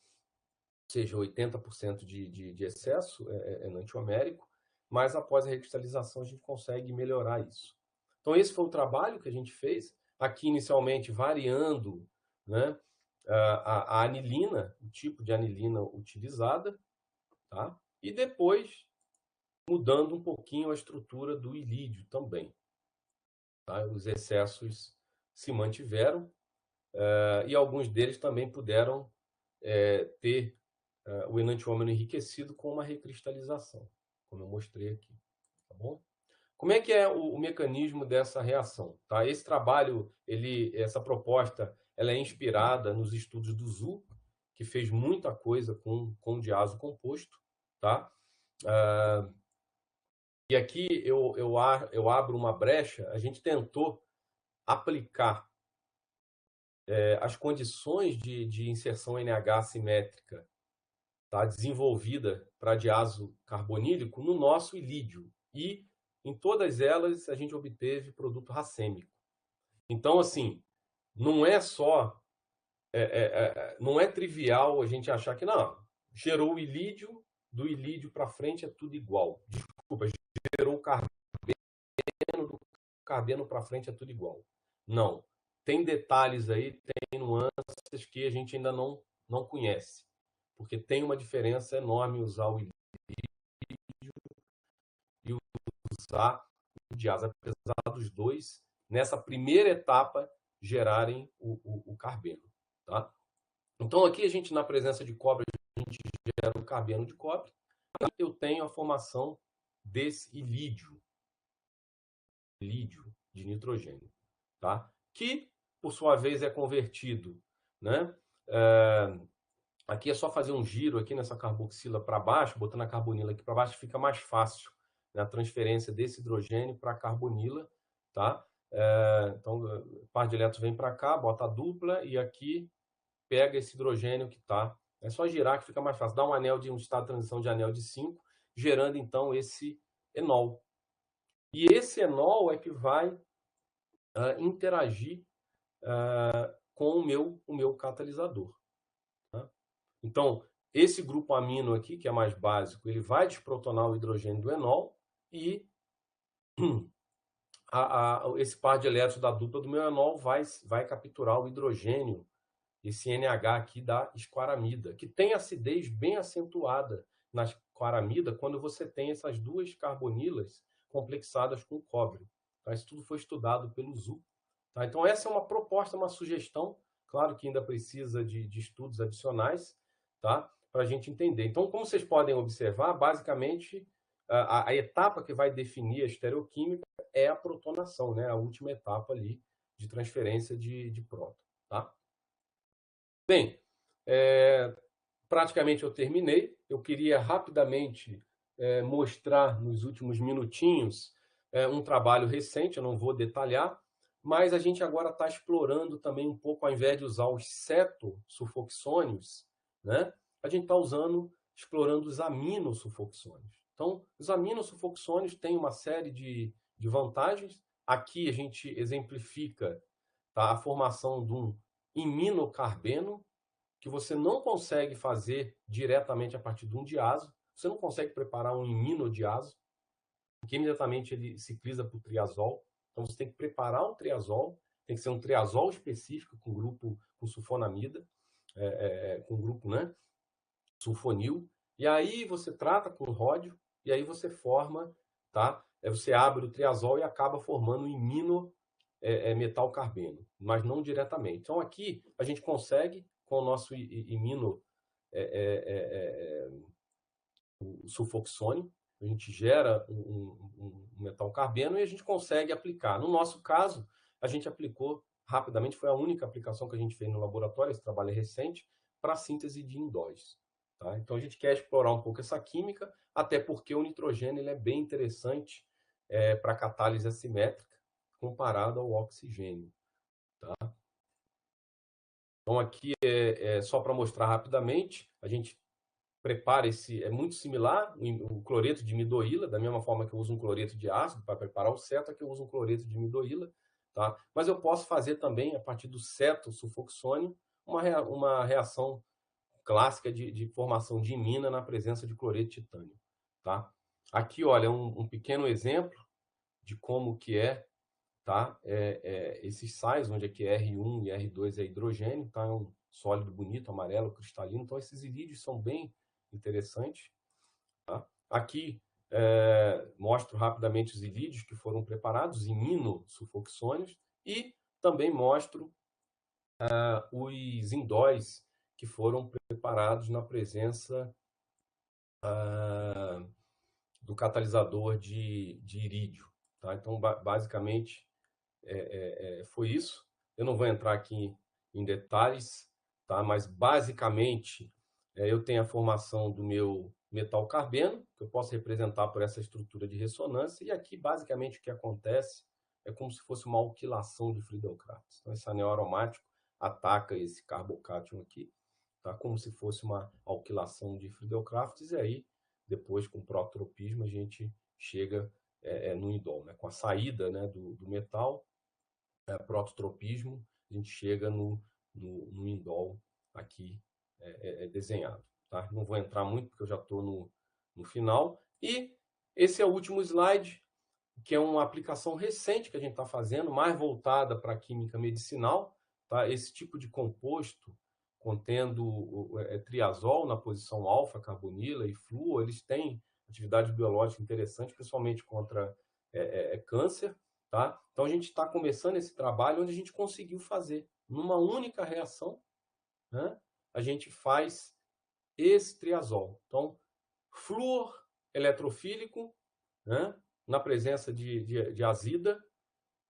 seja, 80% de excesso é enantiomérico, mas após a recristalização a gente consegue melhorar isso. Então, esse foi o trabalho que a gente fez, aqui inicialmente variando, né, a anilina, o tipo de anilina utilizada, tá? E depois mudando um pouquinho a estrutura do ilídio também. Tá? Os excessos se mantiveram e alguns deles também puderam ter o enantiômero enriquecido com uma recristalização, como eu mostrei aqui. Tá bom? Como é que é o mecanismo dessa reação? Tá? Esse trabalho, essa proposta, ela é inspirada nos estudos do Zhu, que fez muita coisa com diazo composto. Tá? E aqui eu abro uma brecha. A gente tentou aplicar as condições de inserção NH assimétrica, tá, desenvolvida para diazo carbonílico no nosso ilídio. E em todas elas a gente obteve produto racêmico. Então, assim, não é só... não é trivial a gente achar que, não, gerou o ilídio, do ilídio para frente é tudo igual. Desculpa, gerou o carbeno, do carbeno para frente é tudo igual. Não. Tem detalhes aí, tem nuances que a gente ainda não conhece. Porque tem uma diferença enorme usar o ilídio e usar o diazo, apesar dos dois, nessa primeira etapa, gerarem o carbeno. Tá? Então, aqui a gente, na presença de cobre, a gente gera o carbeno de cobre. E eu tenho a formação desse ilídio de nitrogênio, tá? Que, por sua vez, é convertido, né? Aqui é só fazer um giro aqui nessa carboxila para baixo, botando a carbonila aqui para baixo, fica mais fácil, né, a transferência desse hidrogênio para a carbonila, tá? Então, o par de elétrons vem para cá, bota a dupla e aqui pega esse hidrogênio que está. É só girar que fica mais fácil. Dá um estado de transição de anel de 5, gerando então esse enol. E esse enol é que vai interagir com o meu catalisador. Tá? Então, esse grupo amino aqui, que é mais básico, ele vai desprotonar o hidrogênio do enol e esse par de elétrons da dupla do meu enol vai capturar o hidrogênio, esse NH aqui da esquaramida, que tem acidez bem acentuada na esquaramida quando você tem essas duas carbonilas complexadas com cobre. Tá? Isso tudo foi estudado pelo Zhu. Tá? Então, essa é uma proposta, uma sugestão. Claro que ainda precisa de estudos adicionais, tá? Para a gente entender. Então, como vocês podem observar, basicamente, a etapa que vai definir a estereoquímica é a protonação, né? A última etapa ali de transferência de próton. Tá? Bem, praticamente eu terminei. Eu queria rapidamente mostrar nos últimos minutinhos um trabalho recente, eu não vou detalhar, mas a gente agora está explorando também um pouco, ao invés de usar os cetosulfoxônios, né? A gente está explorando os aminosulfoxônios. Então, os aminosulfoxônios têm uma série de vantagens. Aqui a gente exemplifica, tá, a formação de um iminocarbeno, que você não consegue fazer diretamente a partir de um diazo. Você não consegue preparar um iminodiazo, porque imediatamente ele cicliza para o triazol. Então, você tem que preparar um triazol, tem que ser um triazol específico com grupo com sulfonamida, com grupo, né, sulfonil. E aí você trata com ródio, e aí você forma, tá? Você abre o triazol e acaba formando um imino metalcarbeno, mas não diretamente. Então, aqui a gente consegue, com o nosso imino sulfoxônio, a gente gera um metalcarbeno e a gente consegue aplicar. No nosso caso, a gente aplicou rapidamente, foi a única aplicação que a gente fez no laboratório, esse trabalho é recente, para a síntese de indóis. Tá? Então, a gente quer explorar um pouco essa química, até porque o nitrogênio ele é bem interessante para catálise assimétrica comparado ao oxigênio. Tá? Então, aqui só para mostrar rapidamente, a gente prepara esse, é muito similar, o cloreto de midoíla, da mesma forma que eu uso um cloreto de ácido para preparar o ceto, aqui eu uso um cloreto de midoíla, tá? Mas eu posso fazer também, a partir do ceto sulfoxônio, uma reação clássica de formação de imina na presença de cloreto de titânio, tá? Aqui, olha, um pequeno exemplo de como que tá? Esses sais, onde aqui é R1 e R2 é hidrogênio, tá? É um sólido bonito, amarelo, cristalino. Então, esses ilídeos são bem interessantes. Tá? Aqui, mostro rapidamente os ilídeos que foram preparados, iminosulfoxônios, e também mostro os indóis que foram preparados na presença do catalisador de irídio. Tá? Então, basicamente, foi isso. Eu não vou entrar aqui em detalhes, tá? Mas basicamente eu tenho a formação do meu metal carbeno, que eu posso representar por essa estrutura de ressonância, e aqui basicamente o que acontece é como se fosse uma alquilação de Friedel-Crafts. Então esse anel aromático ataca esse carbocátion aqui, tá? Como se fosse uma alquilação de Friedel-Crafts, e aí depois com protropismo a gente chega no indol, né? Com a saída, né, do metal, prototropismo, a gente chega no indol aqui desenhado. Tá? Não vou entrar muito porque eu já estou no final. E esse é o último slide, que é uma aplicação recente que a gente está fazendo, mais voltada para a química medicinal. Tá? Esse tipo de composto, contendo triazol na posição alfa, carbonila e flúor, eles têm atividade biológica interessante, principalmente contra câncer. Tá? Então, a gente está começando esse trabalho onde a gente conseguiu fazer, numa única reação, né? A gente faz esse triazol. Então, flúor eletrofílico, né? Na presença de azida,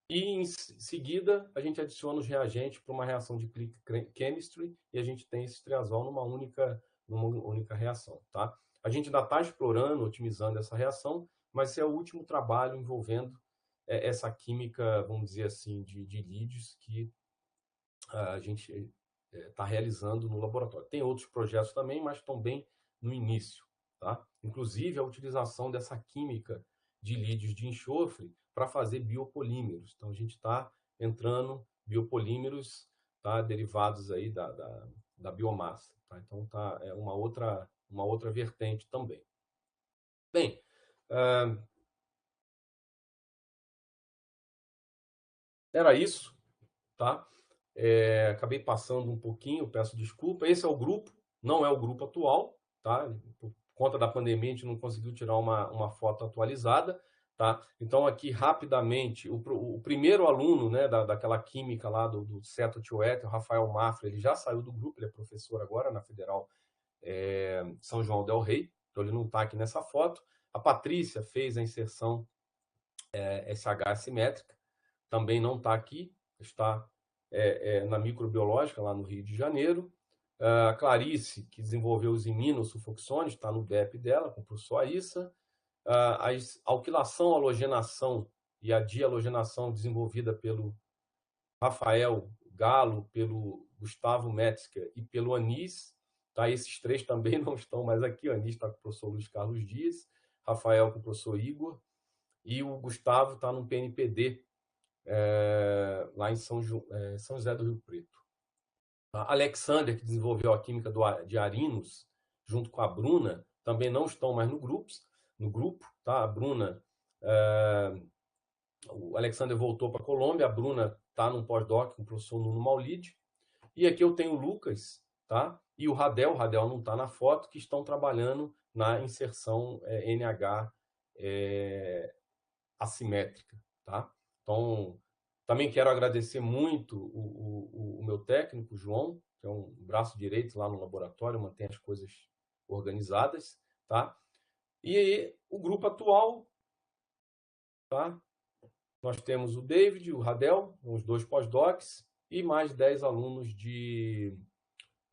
e em seguida a gente adiciona os reagentes para uma reação de click chemistry e a gente tem esse triazol numa única reação. Tá? A gente ainda está explorando, otimizando essa reação, mas esse é o último trabalho envolvendo essa química, vamos dizer assim, de lídeos que a gente está realizando no laboratório. Tem outros projetos também, mas estão bem no início. Tá? Inclusive, a utilização dessa química de lídeos de enxofre para fazer biopolímeros. Então, a gente está entrando biopolímeros, tá, derivados aí da biomassa. Tá? Então, é uma outra vertente também. Bem, era isso. Tá? Acabei passando um pouquinho, peço desculpa. Esse é o grupo, não é o grupo atual, tá? Por conta da pandemia, a gente não conseguiu tirar uma foto atualizada, tá? Então, aqui, rapidamente, o primeiro aluno, né, daquela química lá do Ceto Tioete, o Rafael Mafra, ele já saiu do grupo, ele é professor agora na Federal São João del Rei, então ele não está aqui nessa foto. A Patrícia fez a inserção SH assimétrica, também não está aqui, está na microbiológica, lá no Rio de Janeiro. A Clarice, que desenvolveu os iminosulfoxônios, está no DEP dela, com o professor Aissa. A alquilação, halogenação e a dialogenação desenvolvida pelo Rafael Galo, pelo Gustavo Metzger e pelo Anis. Tá? Esses três também não estão mais aqui. O Anis está com o professor Luiz Carlos Dias, Rafael com o professor Igor, e o Gustavo está no PNPD, lá em São José do Rio Preto. A Alexander, que desenvolveu a química de arinos, junto com a Bruna, também não estão mais no grupo. Tá? A Bruna, o Alexander voltou para a Colômbia, a Bruna está num pós-doc com o professor Nuno Maulide. E aqui eu tenho o Lucas, tá? E o Radel não está na foto, que estão trabalhando na inserção NH assimétrica. Tá? Então, também quero agradecer muito o meu técnico, João, que é um braço direito lá no laboratório, mantém as coisas organizadas. Tá? E o grupo atual, tá? Nós temos o David, o Radel, os dois pós-docs, e mais 10 alunos de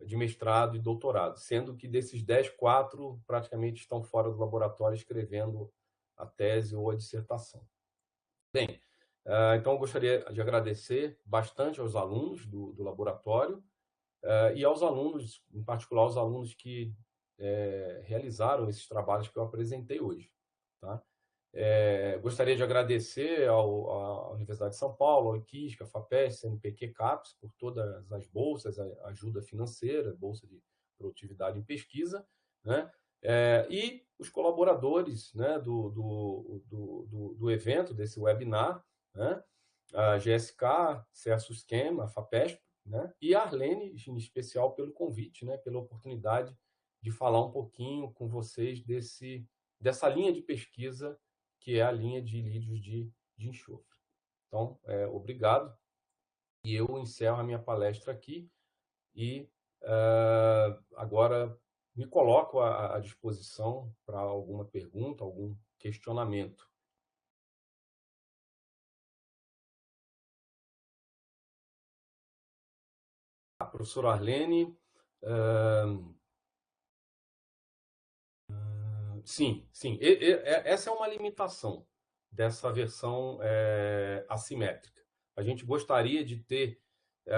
de mestrado e doutorado, sendo que desses 10, 4 praticamente estão fora do laboratório escrevendo a tese ou a dissertação. Bem, então eu gostaria de agradecer bastante aos alunos do laboratório e aos alunos, em particular aos alunos que realizaram esses trabalhos que eu apresentei hoje. Tá? Gostaria de agradecer à Universidade de São Paulo, ao IQISC, à FAPESP, CNPq, CAPES, por todas as bolsas, a ajuda financeira, bolsa de produtividade em pesquisa, né? E os colaboradores, né, do evento, desse webinar, né? A GSK, Cersus Chem, a FAPESP, né? E a Arlene, em especial, pelo convite, né? Pela oportunidade de falar um pouquinho com vocês dessa linha de pesquisa que é a linha de líderes de enxofre. Então, obrigado. E eu encerro a minha palestra aqui e agora me coloco à disposição para alguma pergunta, algum questionamento. A professora Arlene, sim. Essa é uma limitação dessa versão assimétrica. A gente gostaria de ter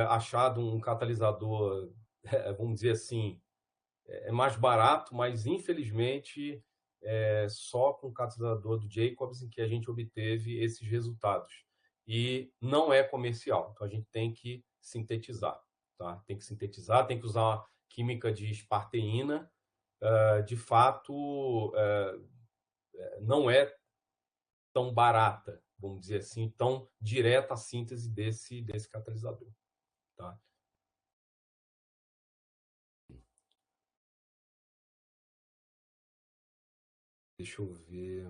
achado um catalisador, vamos dizer assim, mais barato, mas infelizmente só com o catalisador do Jacobs em que a gente obteve esses resultados. E não é comercial, então a gente tem que sintetizar. Tá? Tem que sintetizar, tem que usar uma química de esparteína. De fato, não é tão barata, vamos dizer assim, tão direta a síntese desse catalisador. Tá? Deixa eu ver.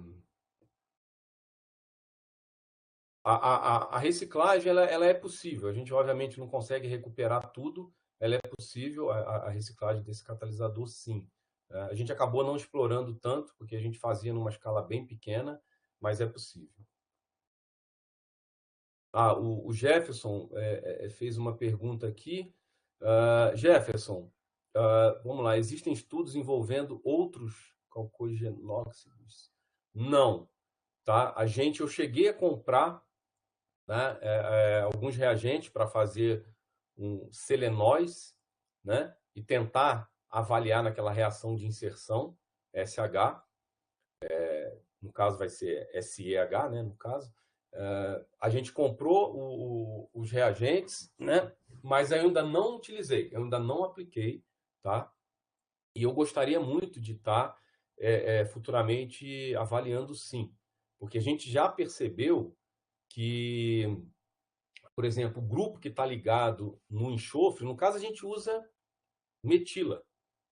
A reciclagem ela é possível. A gente, obviamente, não consegue recuperar tudo. Ela é possível, a reciclagem desse catalisador, sim. A gente acabou não explorando tanto, porque a gente fazia numa escala bem pequena, mas é possível. O Jefferson fez uma pergunta aqui. Jefferson, vamos lá. Existem estudos envolvendo outros calcogenóxidos? Não. Tá? Eu cheguei a comprar, né, alguns reagentes para fazer um selenóis, né, e tentar avaliar naquela reação de inserção SH, no caso vai ser SEH, né, no caso. A gente comprou os reagentes, né, mas eu ainda não utilizei, eu ainda não apliquei, tá? E eu gostaria muito de estar futuramente avaliando, sim, porque a gente já percebeu que, por exemplo, o grupo que está ligado no enxofre, no caso a gente usa metila,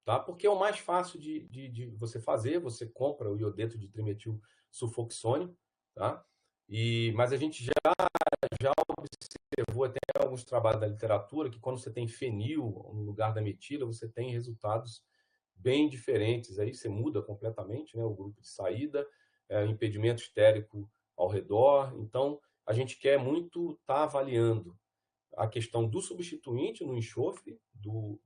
tá? Porque é o mais fácil de você fazer, você compra o iodeto de trimetil sulfoxônio, tá? Mas a gente já observou até alguns trabalhos da literatura que quando você tem fenil no lugar da metila, você tem resultados bem diferentes. Aí você muda completamente, né, o grupo de saída, impedimento estérico ao redor. Então, a gente quer muito estar avaliando a questão do substituinte no enxofre do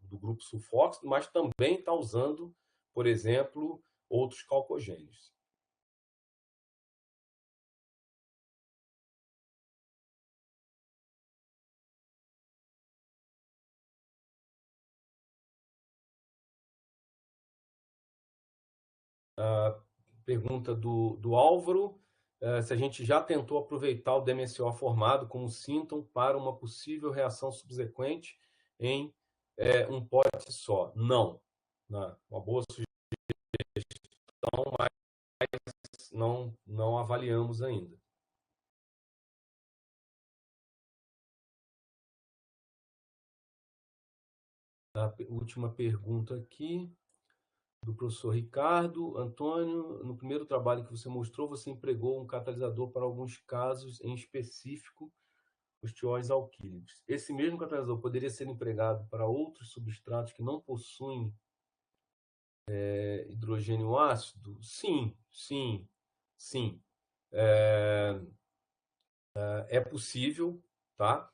grupo sulfox, mas também está usando, por exemplo, outros calcogênios. Pergunta do Álvaro, se a gente já tentou aproveitar o DMSO formado como síntoma para uma possível reação subsequente em um pote só. Não. Uma boa sugestão, mas não avaliamos ainda. A última pergunta aqui, do professor Ricardo. Antônio, no primeiro trabalho que você mostrou, você empregou um catalisador para alguns casos em específico, os tióis alquílicos. Esse mesmo catalisador poderia ser empregado para outros substratos que não possuem hidrogênio ácido? Sim. É possível, tá?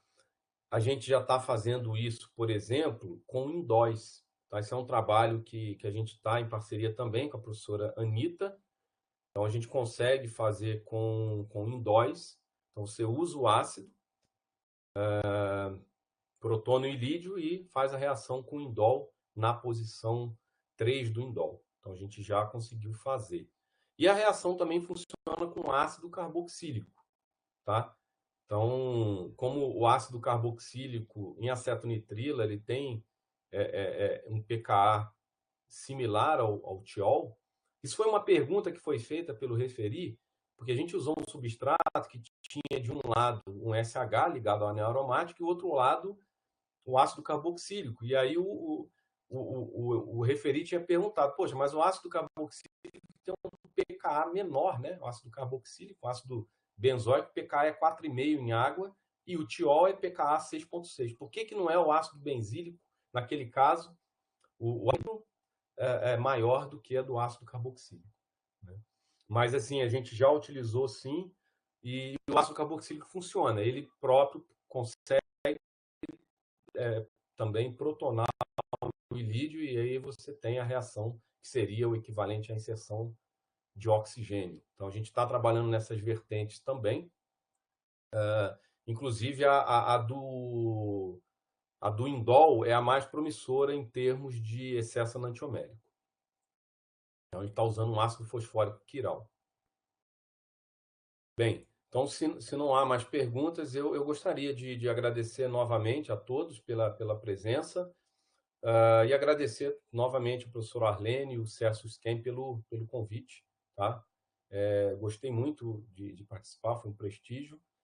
A gente já está fazendo isso, por exemplo, com indóis. Tá? Esse é um trabalho que a gente está em parceria também com a professora Anita. Então, a gente consegue fazer com indóis. Então, você usa o ácido, protônio e lídio, e faz a reação com o indol na posição 3 do indol. Então, a gente já conseguiu fazer. E a reação também funciona com ácido carboxílico. Tá? Então, como o ácido carboxílico em acetonitrila ele tem um pKa similar ao tiol, isso foi uma pergunta que foi feita pelo referi, porque a gente usou um substrato que tinha de um lado um SH ligado ao anel aromático e o outro lado o ácido carboxílico. E aí o referi tinha perguntado, poxa, mas o ácido carboxílico tem um pKa menor, né? O ácido carboxílico, o ácido benzoico, pKa é 4,5 em água, e o tiol é pKa 6,6. Por que não é o ácido benzílico? Naquele caso, o ácido é maior do que a do ácido carboxílico. Né? Mas, assim, a gente já utilizou, sim, e o ácido carboxílico funciona. Ele próprio consegue também protonar o ilídio, e aí você tem a reação que seria o equivalente à inserção de oxigênio. Então, a gente está trabalhando nessas vertentes também. Inclusive, a do indol é a mais promissora em termos de excesso enantiomérico. Então, a gente está usando um ácido fosfórico quiral. Bem, então, se não há mais perguntas, eu gostaria de agradecer novamente a todos pela presença e agradecer novamente ao professor Arlene e o Celso Skem pelo convite. Tá? Gostei muito de participar, foi um prestígio.